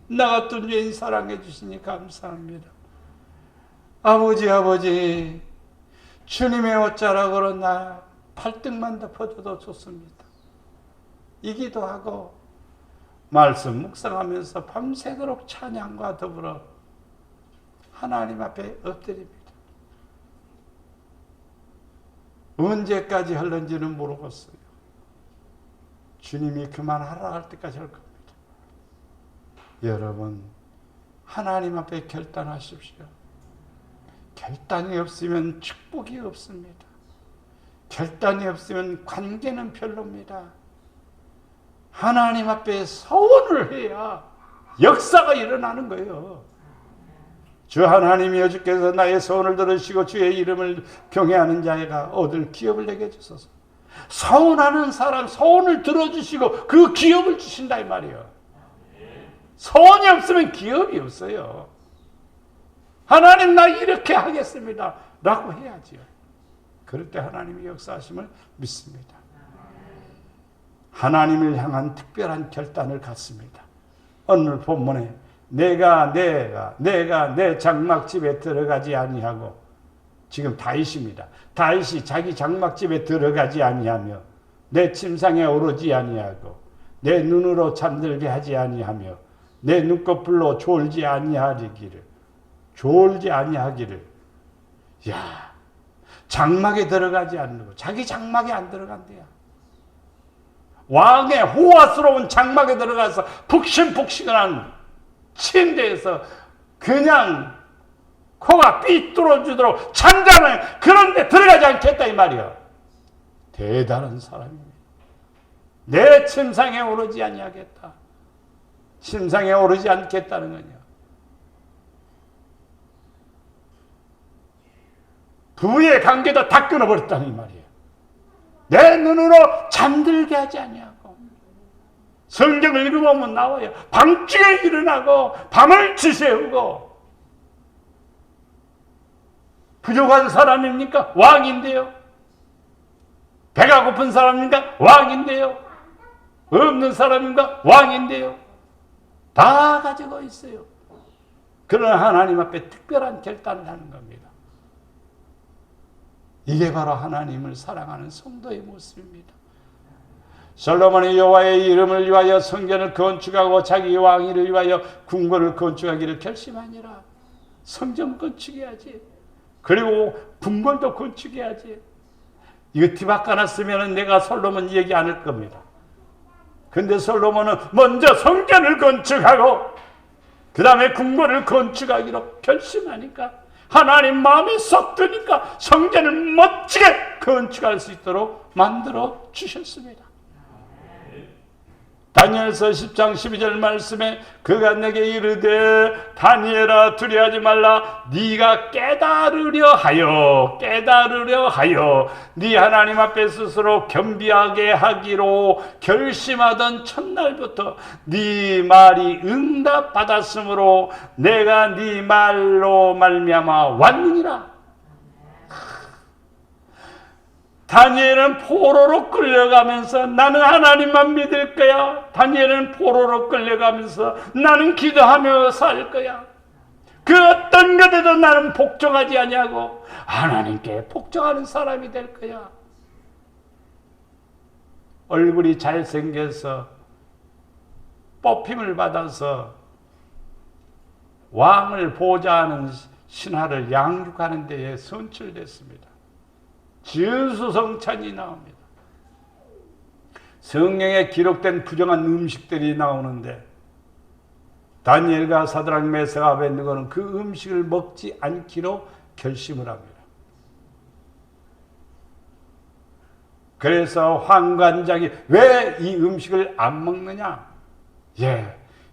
나 같은 죄인 사랑해 주시니 감사합니다. 아버지 주님의 옷자락으로 나 발등만 덮어줘도 좋습니다. 이 기도하고 말씀 묵상하면서 밤새도록 찬양과 더불어 하나님 앞에 엎드립니다. 언제까지 할는지는 모르겠어요. 주님이 그만하라 할 때까지 할 겁니다. 여러분, 하나님 앞에 결단하십시오. 결단이 없으면 축복이 없습니다. 결단이 없으면 관계는 별로입니다. 하나님 앞에 서원을 해야 역사가 일어나는 거예요. 주 하나님 여주께서 나의 소원을 들으시고 주의 이름을 경외하는 자에게 얻을 기업을 내게 주소서. 서원하는 사람 소원을 들어주시고 그 기업을 주신다 이 말이에요. 소원이 없으면 기업이 없어요. 하나님 나 이렇게 하겠습니다 라고 해야지요. 그럴 때 하나님의 역사하심을 믿습니다. 하나님을 향한 특별한 결단을 갖습니다. 오늘 본문에 내가 내 장막집에 들어가지 아니하고 지금 다윗입니다. 다윗이 자기 장막집에 들어가지 아니하며 내 침상에 오르지 아니하고 내 눈으로 잠들게 하지 아니하며 내 눈꺼풀로 졸지 아니하기를 야, 장막에 들어가지 않고 자기 장막에 안 들어간대요. 왕의 호화스러운 장막에 들어가서 푹신푹신한 침대에서 그냥 코가 삐뚤어지도록 잠자는 그런 데 들어가지 않겠다 이 말이야. 대단한 사람입니다. 내 침상에 오르지 아니하겠다. 침상에 오르지 않겠다는 거냐. 부부의 관계도 다 끊어버렸다는 이 말이에요. 내 눈으로 잠들게 하지 아니하고 성경을 읽어보면 나와요. 밤중에 일어나고 밤을 지새우고 부족한 사람입니까? 왕인데요. 배가 고픈 사람입니까? 왕인데요. 없는 사람인가? 왕인데요. 다 가지고 있어요. 그러나 하나님 앞에 특별한 결단을 하는 겁니다. 이게 바로 하나님을 사랑하는 성도의 모습입니다. 솔로몬이 여호와의 이름을 위하여 성전을 건축하고 자기 왕위를 위하여 궁궐을 건축하기를 결심하니라. 성전 건축해야지. 그리고 궁궐도 건축해야지. 이거 뒤바꿔 놨으면 내가 솔로몬 얘기 안 할 겁니다. 근데 솔로몬은 먼저 성전을 건축하고 그 다음에 궁궐을 건축하기로 결심하니까 하나님 마음에 쏙 드니까 성전을 멋지게 건축할 수 있도록 만들어 주셨습니다. 다니엘서 10장 12절 말씀에 그가 내게 이르되 다니엘아 두려워하지 말라. 네가 깨달으려 하여 네 하나님 앞에 스스로 겸비하게 하기로 결심하던 첫날부터 네 말이 응답받았으므로 내가 네 말로 말미암아 왔느니라. 다니엘은 포로로 끌려가면서 나는 하나님만 믿을 거야. 다니엘은 포로로 끌려가면서 나는 기도하며 살 거야. 그 어떤 것에도 나는 복종하지 아니하고 하나님께 복종하는 사람이 될 거야. 얼굴이 잘생겨서 뽑힘을 받아서 왕을 보좌하는 신하를 양육하는 데에 선출됐습니다. 진수성찬이 나옵니다. 성경에 기록된 부정한 음식들이 나오는데 다니엘과 사드락 메삭 아벳느고는 그 음식을 먹지 않기로 결심을 합니다. 그래서 환관장이 왜 이 음식을 안 먹느냐?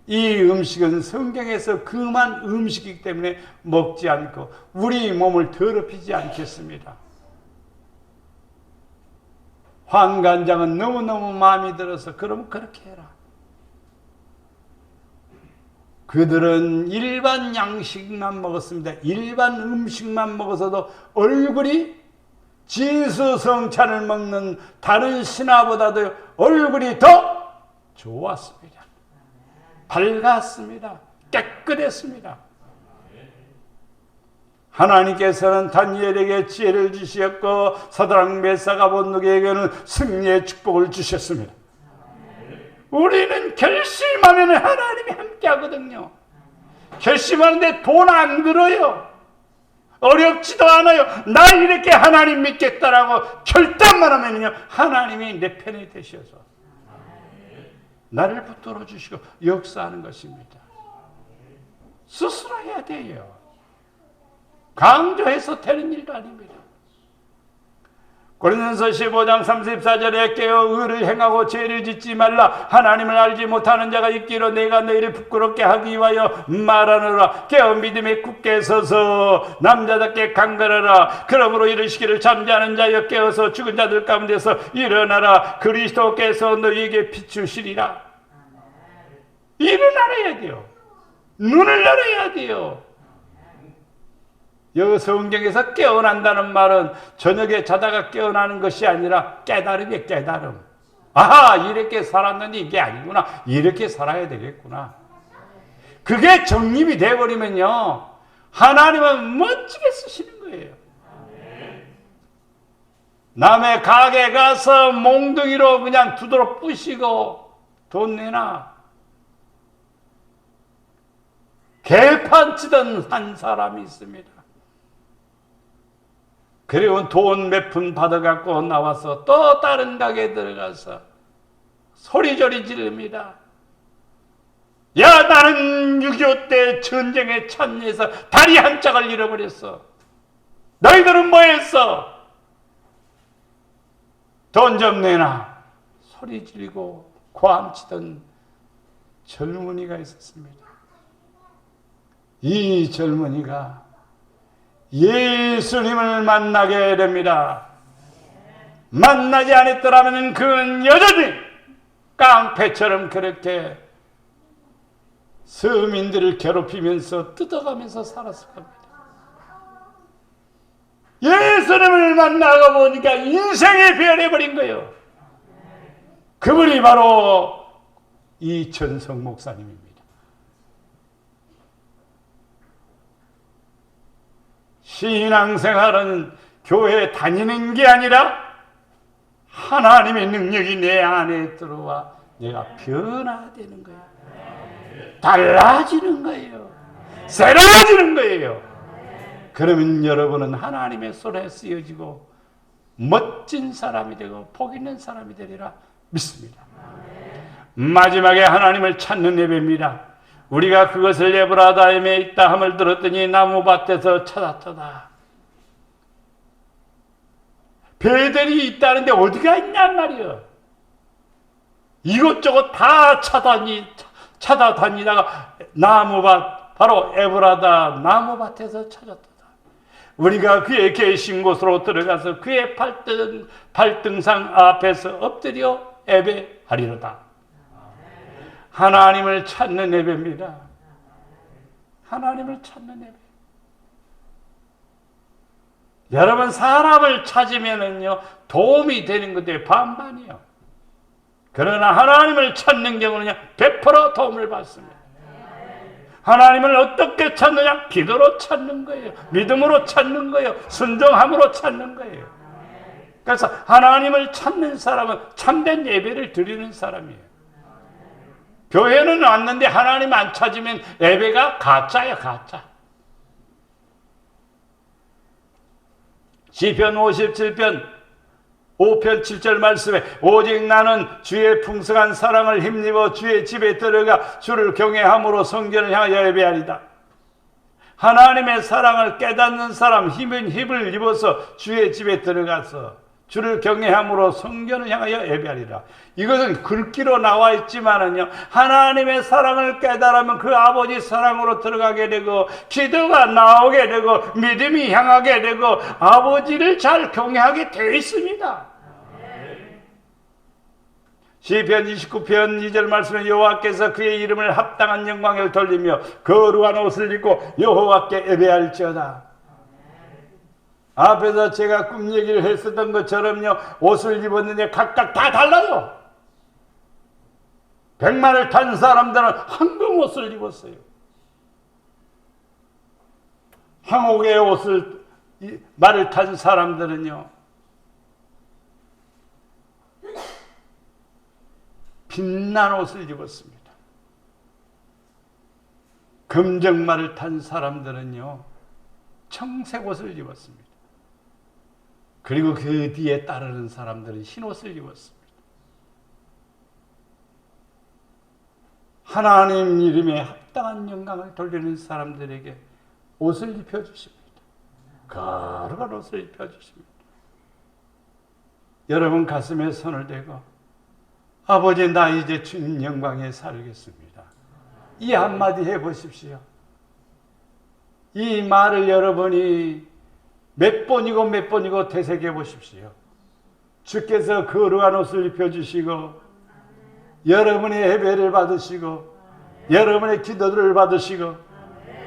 이 음식은 성경에서 금한 음식이기 때문에 먹지 않고 우리 몸을 더럽히지 않겠습니다. 환관장은 너무너무 마음이 들어서 그럼 그렇게 해라. 그들은 일반 양식만 먹었습니다. 일반 음식만 먹어서도 얼굴이 진수성찬을 먹는 다른 신하보다도 얼굴이 더 좋았습니다. 밝았습니다. 깨끗했습니다. 하나님께서는 다니엘에게 지혜를 주셨고 사드락 메삭 아벳느고에게는 승리의 축복을 주셨습니다. 우리는 결심하면 하나님이 함께 하거든요. 결심하는데 돈 안 들어요. 어렵지도 않아요. 나 이렇게 하나님 믿겠다라고 결단만 하면요 하나님이 내 편이 되셔서 나를 붙들어 주시고 역사하는 것입니다. 스스로 해야 돼요. 강조해서 되는 일도 아닙니다. 고린도전서 15장 34절에 깨어 의를 행하고 죄를 짓지 말라. 하나님을 알지 못하는 자가 있기로 내가 너희를 부끄럽게 하기 위하여 말하노라. 깨어 믿음에 굳게 서서 남자답게 강건하라. 그러므로 이르시기를 잠자는 자여 깨어서 죽은 자들 가운데서 일어나라. 그리스도께서 너희에게 비추시리라. 일어나야 돼요. 눈을 열어야 돼요. 여기 성경에서 깨어난다는 말은 저녁에 자다가 깨어나는 것이 아니라 깨달음이에요. 깨달음. 아하, 이렇게 살았는데 이게 아니구나. 이렇게 살아야 되겠구나. 그게 정립이 돼버리면요 하나님은 멋지게 쓰시는 거예요. 남의 가게 가서 몽둥이로 그냥 두드러 부시고 돈 내나 개판치던 한 사람이 있습니다. 그리고 돈 몇 푼 받아갖고 나와서 또 다른 가게에 들어가서 소리저리 지릅니다. 야, 나는 6.25 때 전쟁에 참여해서 다리 한 짝을 잃어버렸어. 너희들은 뭐 했어? 돈 좀 내놔. 소리 지르고 고함치던 젊은이가 있었습니다. 이 젊은이가 예수님을 만나게 됩니다. 만나지 않았더라면 그는 여전히 깡패처럼 그렇게 서민들을 괴롭히면서 뜯어가면서 살았을 겁니다. 예수님을 만나고 보니까 인생이 변해버린 거예요. 그분이 바로 이천성 목사님입니다. 신앙생활은 교회 다니는 게 아니라 하나님의 능력이 내 안에 들어와 내가 변화되는 거예요. 달라지는 거예요. 새로워지는 거예요. 그러면 여러분은 하나님의 손에 쓰여지고 멋진 사람이 되고 복 있는 사람이 되리라 믿습니다. 마지막에 하나님을 찾는 예배입니다. 우리가 그것을 에브라다임에 있다 함을 들었더니 나무밭에서 찾았도다. 배들이 있다는데 어디가 있냔 말이요. 이것저것 다 찾아다니다가 나무밭, 바로 에브라다 나무밭에서 찾았도다. 우리가 그의 계신 곳으로 들어가서 그의 발등상 앞에서 엎드려 예배하리로다. 하나님을 찾는 예배입니다. 하나님을 찾는 예배. 여러분, 사람을 찾으면은요 도움이 되는 것들이 반반이요. 그러나 하나님을 찾는 경우는 100% 도움을 받습니다. 하나님을 어떻게 찾느냐? 기도로 찾는 거예요. 믿음으로 찾는 거예요. 순종함으로 찾는 거예요. 그래서 하나님을 찾는 사람은 참된 예배를 드리는 사람이에요. 교회는 왔는데 하나님 안 찾으면 예배가 가짜야, 가짜. 시편 57편 5편 7절 말씀에 오직 나는 주의 풍성한 사랑을 힘입어 주의 집에 들어가 주를 경외함으로 성전을 향하여 예배하리다. 하나님의 사랑을 깨닫는 사람, 힘을 입어서 주의 집에 들어가서 주를 경외함으로 성전을 향하여 예배하리라. 이것은 글귀로 나와 있지만은요, 하나님의 사랑을 깨달으면 그 아버지 사랑으로 들어가게 되고, 기도가 나오게 되고, 믿음이 향하게 되고, 아버지를 잘 경외하게 되어 있습니다. 시편 29편 2절 말씀에 여호와께서 그의 이름을 합당한 영광을 돌리며 거룩한 옷을 입고 여호와께 예배할지어다. 앞에서 제가 꿈 얘기를 했었던 것처럼요, 옷을 입었는데 각각 다 달라요. 백마를 탄 사람들은 황금 옷을 입었어요. 황옥의 옷을 말을 탄 사람들은요 빛난 옷을 입었습니다. 금정말을 탄 사람들은요 청색 옷을 입었습니다. 그리고 그 뒤에 따르는 사람들은 흰 옷을 입었습니다. 하나님 이름에 합당한 영광을 돌리는 사람들에게 옷을 입혀주십니다. 거룩한 옷을 입혀주십니다. 여러분 가슴에 손을 대고 아버지, 나 이제 주님 영광에 살겠습니다. 이 한마디 해보십시오. 이 말을 여러분이 몇 번이고 되새겨 보십시오. 주께서 거룩한 옷을 입혀주시고 여러분의 예배를 받으시고 여러분의 기도를 받으시고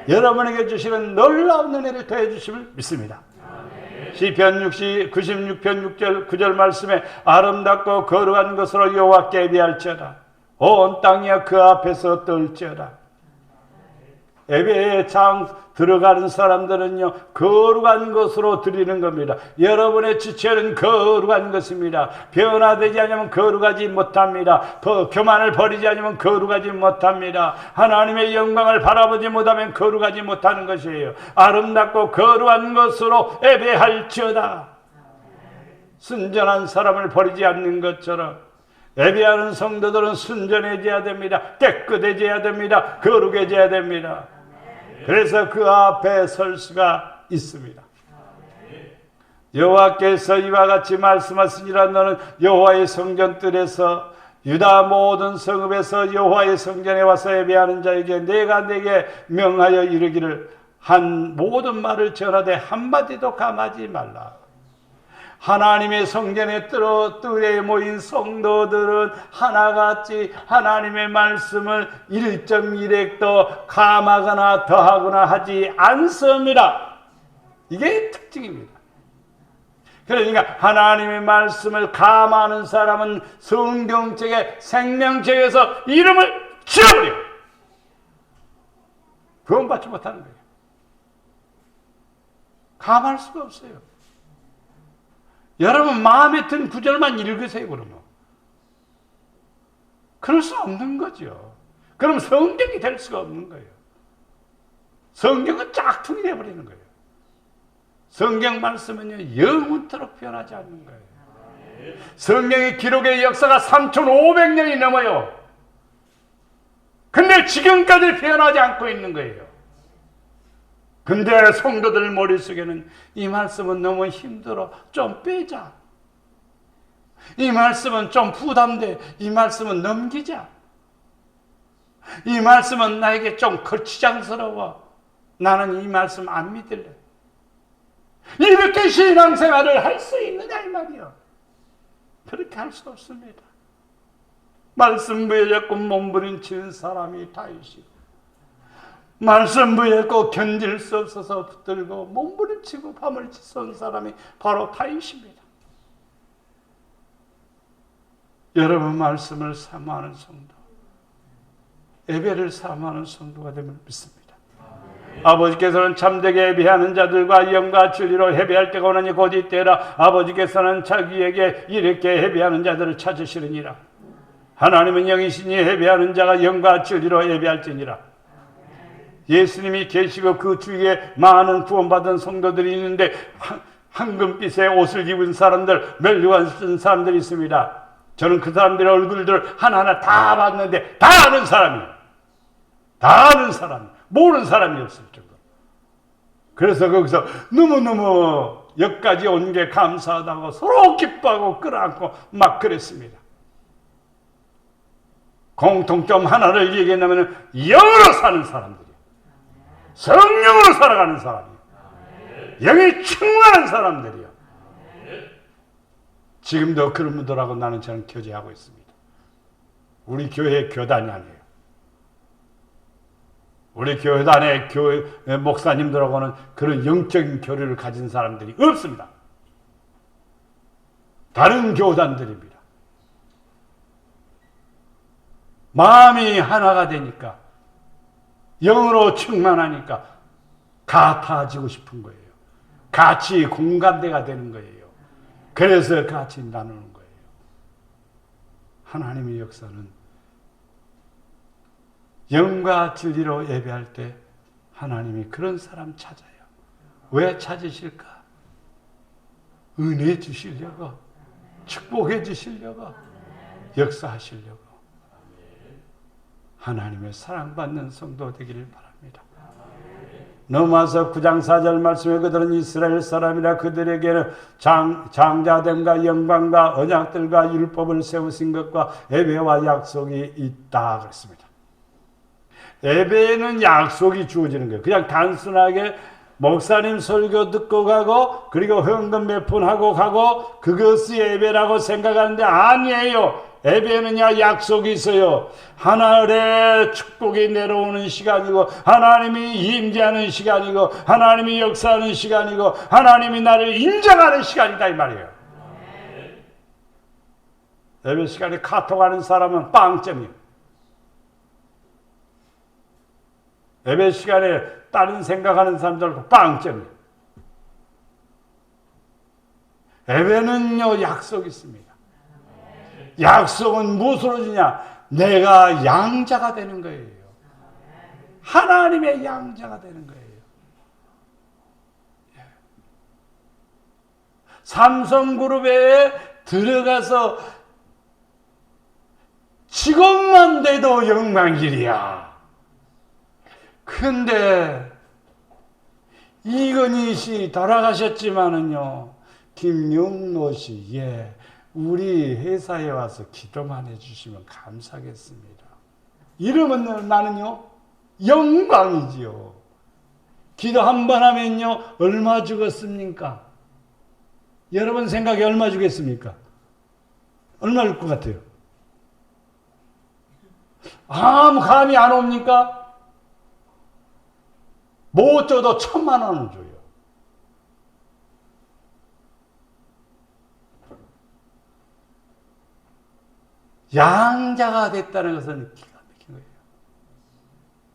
여러분에게 주시는 놀라운 은혜를 더해 주심을 믿습니다. 시편 96편 6절 9절 말씀에 아름답고 거룩한 것으로 여호와께 예배할지어다. 온 땅이여 그 앞에서 떨지어다. 예배의 장 들어가는 사람들은요, 거룩한 것으로 드리는 겁니다. 여러분의 지체는 거룩한 것입니다. 변화되지 않으면 거룩하지 못합니다. 교만을 버리지 않으면 거룩하지 못합니다. 하나님의 영광을 바라보지 못하면 거룩하지 못하는 것이에요. 아름답고 거룩한 것으로 예배할지어다. 순전한 사람을 버리지 않는 것처럼 예배하는 성도들은 순전해져야 됩니다. 깨끗해져야 됩니다. 거룩해져야 됩니다. 그래서 그 앞에 설 수가 있습니다. 여호와께서 이와 같이 말씀하시니라. 너는 여호와의 성전들에서 유다 모든 성읍에서 여호와의 성전에 와서 예배하는 자에게 내가 내게 명하여 이르기를 한 모든 말을 전하되 한마디도 감하지 말라. 하나님의 성전에 뜰에 모인 성도들은 하나같이 하나님의 말씀을 1.1획도 감하거나 더하거나 하지 않습니다. 이게 특징입니다. 그러니까 하나님의 말씀을 감하는 사람은 성경책의 생명책에서 이름을 지워버려요. 구원받지 못하는 거예요. 감할 수가 없어요. 여러분 마음에 든 구절만 읽으세요. 그러면 그럴 수 없는 거죠. 그럼 성경이 될 수가 없는 거예요. 성경은 짝퉁이 되어버리는 거예요. 성경 말씀은요 영원토록 변하지 않는 거예요. 성경의 기록의 역사가 3,500년이 넘어요. 근데 지금까지 변하지 않고 있는 거예요. 근데 성도들 머릿속에는 이 말씀은 너무 힘들어, 좀 빼자. 이 말씀은 좀 부담돼, 이 말씀은 넘기자. 이 말씀은 나에게 좀 거치장스러워, 나는 이 말씀 안 믿을래. 이렇게 신앙생활을 할 수 있느냐 이 말이요. 그렇게 할 수 없습니다. 말씀 부여잡고 몸부림치는 사람이 다윗이고, 말씀 부여잡고 견딜 수 없어서 붙들고 몸부림치고 밤을 쏜 사람이 바로 다윗입니다. 여러분 말씀을 사모하는 성도, 예배를 사모하는 성도가 되면 믿습니다. 아버지께서는 참되게 예배하는 자들과 영과 진리로 예배할 때가 오나니 곧 이때라. 아버지께서는 자기에게 이렇게 예배하는 자들을 찾으시느니라. 하나님은 영이시니 예배하는 자가 영과 진리로 예배할지니라. 예수님이 계시고 그 주위에 많은 구원받은 성도들이 있는데 황금빛의 옷을 입은 사람들, 멜류관 쓴 사람들이 있습니다. 저는 그 사람들의 얼굴들 하나하나 다 봤는데 다 아는 사람이에요. 다 아는 사람, 모르는 사람이 없을 정도. 그래서 거기서 너무너무 여기까지 온 게 감사하다고 서로 기뻐하고 끌어안고 막 그랬습니다. 공통점 하나를 얘기하면 영으로 사는 사람들이에요. 성령으로 살아가는 사람이에요. 영이 충만한 사람들이에요. 지금도 그런 분들하고 나는 저는 교제하고 있습니다. 우리 교회 교단이 아니에요. 우리 교단의 교회 목사님들하고는 그런 영적인 교류를 가진 사람들이 없습니다. 다른 교단들입니다. 마음이 하나가 되니까, 영으로 충만하니까 같아지고 싶은 거예요. 같이 공감대가 되는 거예요. 그래서 같이 나누는 거예요. 하나님의 역사는 영과 진리로 예배할 때 하나님이 그런 사람 찾아요. 왜 찾으실까? 은혜 주시려고, 축복해 주시려고, 역사하시려고. 하나님의 사랑받는 성도 되기를 바랍니다. 넘어와서 9장 4절 말씀에 그들은 이스라엘 사람이라 그들에게는 장자됨과 영광과 언약들과 율법을 세우신 것과 예배와 약속이 있다 그랬습니다. 예배에는 약속이 주어지는 거예요. 그냥 단순하게 목사님 설교 듣고 가고 그리고 헌금 몇 푼 하고 가고 그것이 예배라고 생각하는데 아니에요. 예배는요 약속이 있어요. 하늘의 축복이 내려오는 시간이고 하나님이 임재하는 시간이고 하나님이 역사하는 시간이고 하나님이 나를 인정하는 시간이다 이 말이에요. 예배 시간에 카톡하는 사람은 빵점이에요. 예배 시간에 다른 생각하는 사람들도 빵점. 예배는요, 약속이 있습니다. 약속은 무엇으로 주냐? 내가 양자가 되는 거예요. 하나님의 양자가 되는 거예요. 삼성그룹에 들어가서 직원만 돼도 영광이리야. 근데 이건희 씨 돌아가셨지만은요, 김용노 씨, 예, 우리 회사에 와서 기도만 해주시면 감사하겠습니다. 이러면 나는요, 영광이지요. 기도 한 번 하면요, 얼마 주겠습니까? 여러분 생각에 얼마 주겠습니까? 얼마 줄 것 같아요? 아무 감이 안 옵니까? 못 줘도 1,000만 원을 줘요. 양자가 됐다는 것은 기가 막힌 거예요.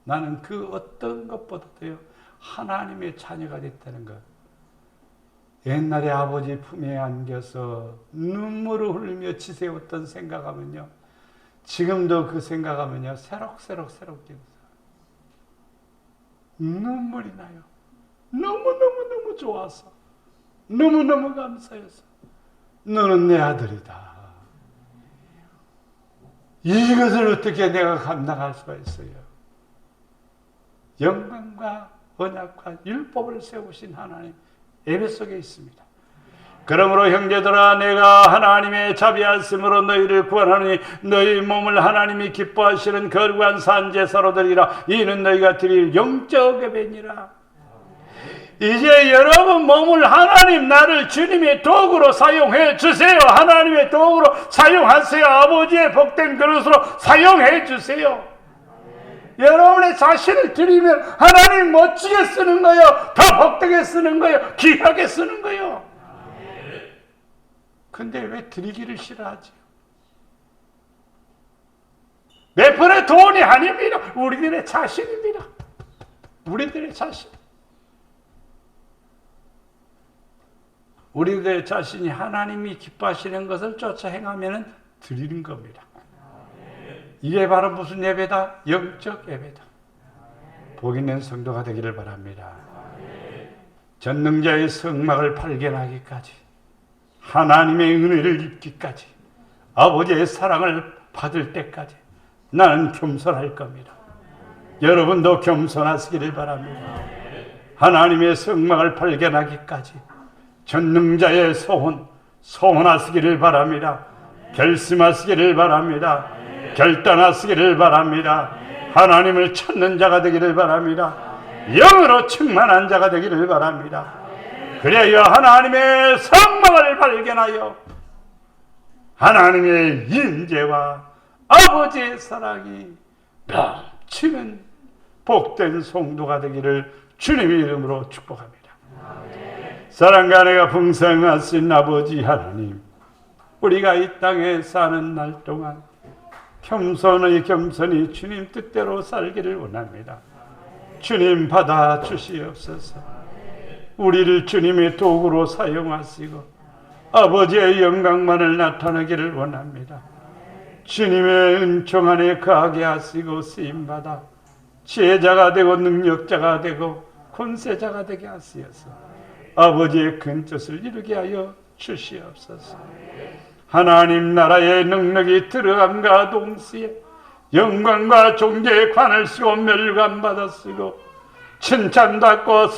나는 그 어떤 것보다도요, 하나님의 자녀가 됐다는 것. 옛날에 아버지 품에 안겨서 눈물을 흘리며 지새웠던 생각하면요, 지금도 그 생각하면요, 새록새록 눈물이 나요. 너무너무 좋아서, 너무너무 감사해서, 너는 내 아들이다. 이것을 어떻게 내가 감당할 수가 있어요? 영광과 언약과 율법을 세우신 하나님, 예배 속에 있습니다. 그러므로 형제들아, 내가 하나님의 자비하심으로 너희를 구원하니 너희 몸을 하나님이 기뻐하시는 거룩한 산제사로 드리라. 이는 너희가 드릴 영적 예배니라. 이제 여러분 몸을 하나님, 나를 주님의 도구로 사용해 주세요. 하나님의 도구로 사용하세요. 아버지의 복된 그릇으로 사용해 주세요. 여러분의 자신을 드리면 하나님 멋지게 쓰는 거예요. 더 복되게 쓰는 거예요. 귀하게 쓰는 거예요. 근데 왜 드리기를 싫어하지? 몇 푼의 돈이 아닙니다. 우리들의 자신입니다. 우리들의 자신. 우리들의 자신이 하나님이 기뻐하시는 것을 쫓아 행하면 드리는 겁니다. 이게 바로 무슨 예배다? 영적 예배다. 복 있는 성도가 되기를 바랍니다. 전능자의 성막을 발견하기까지, 하나님의 은혜를 입기까지, 아버지의 사랑을 받을 때까지 나는 겸손할 겁니다. 여러분도 겸손하시기를 바랍니다. 하나님의 성막을 발견하기까지 전능자의 소원하시기를 바랍니다. 결심하시기를 바랍니다. 결단하시기를 바랍니다. 하나님을 찾는 자가 되기를 바랍니다. 영으로 충만한 자가 되기를 바랍니다. 그래야 하나님의 성막을 발견하여 하나님의 인재와 아버지의 사랑이 넘치는 복된 성도가 되기를 주님의 이름으로 축복합니다. 사랑과 은혜가 풍성하신 아버지 하나님, 우리가 이 땅에 사는 날 동안 겸손히 주님 뜻대로 살기를 원합니다. 주님 받아 주시옵소서. 우리를 주님의 도구로 사용하시고 아버지의 영광만을 나타내기를 원합니다. 주님의 은총 안에 거하게 하시고 쓰임받아 지혜자가 되고 능력자가 되고 권세자가 되게 하시어서 아버지의 큰 뜻을 이루게 하여 주시옵소서. 하나님 나라의 능력이 들어감과 동시에 영광과 존귀의 관을 쓰고 멸관받아 쓰고 칭찬받고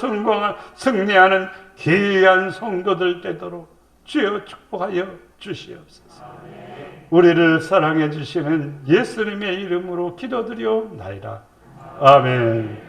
승리하는 귀한 성도들 되도록 주여 축복하여 주시옵소서. 우리를 사랑해 주시는 예수님의 이름으로 기도드리옵나이다. 아멘.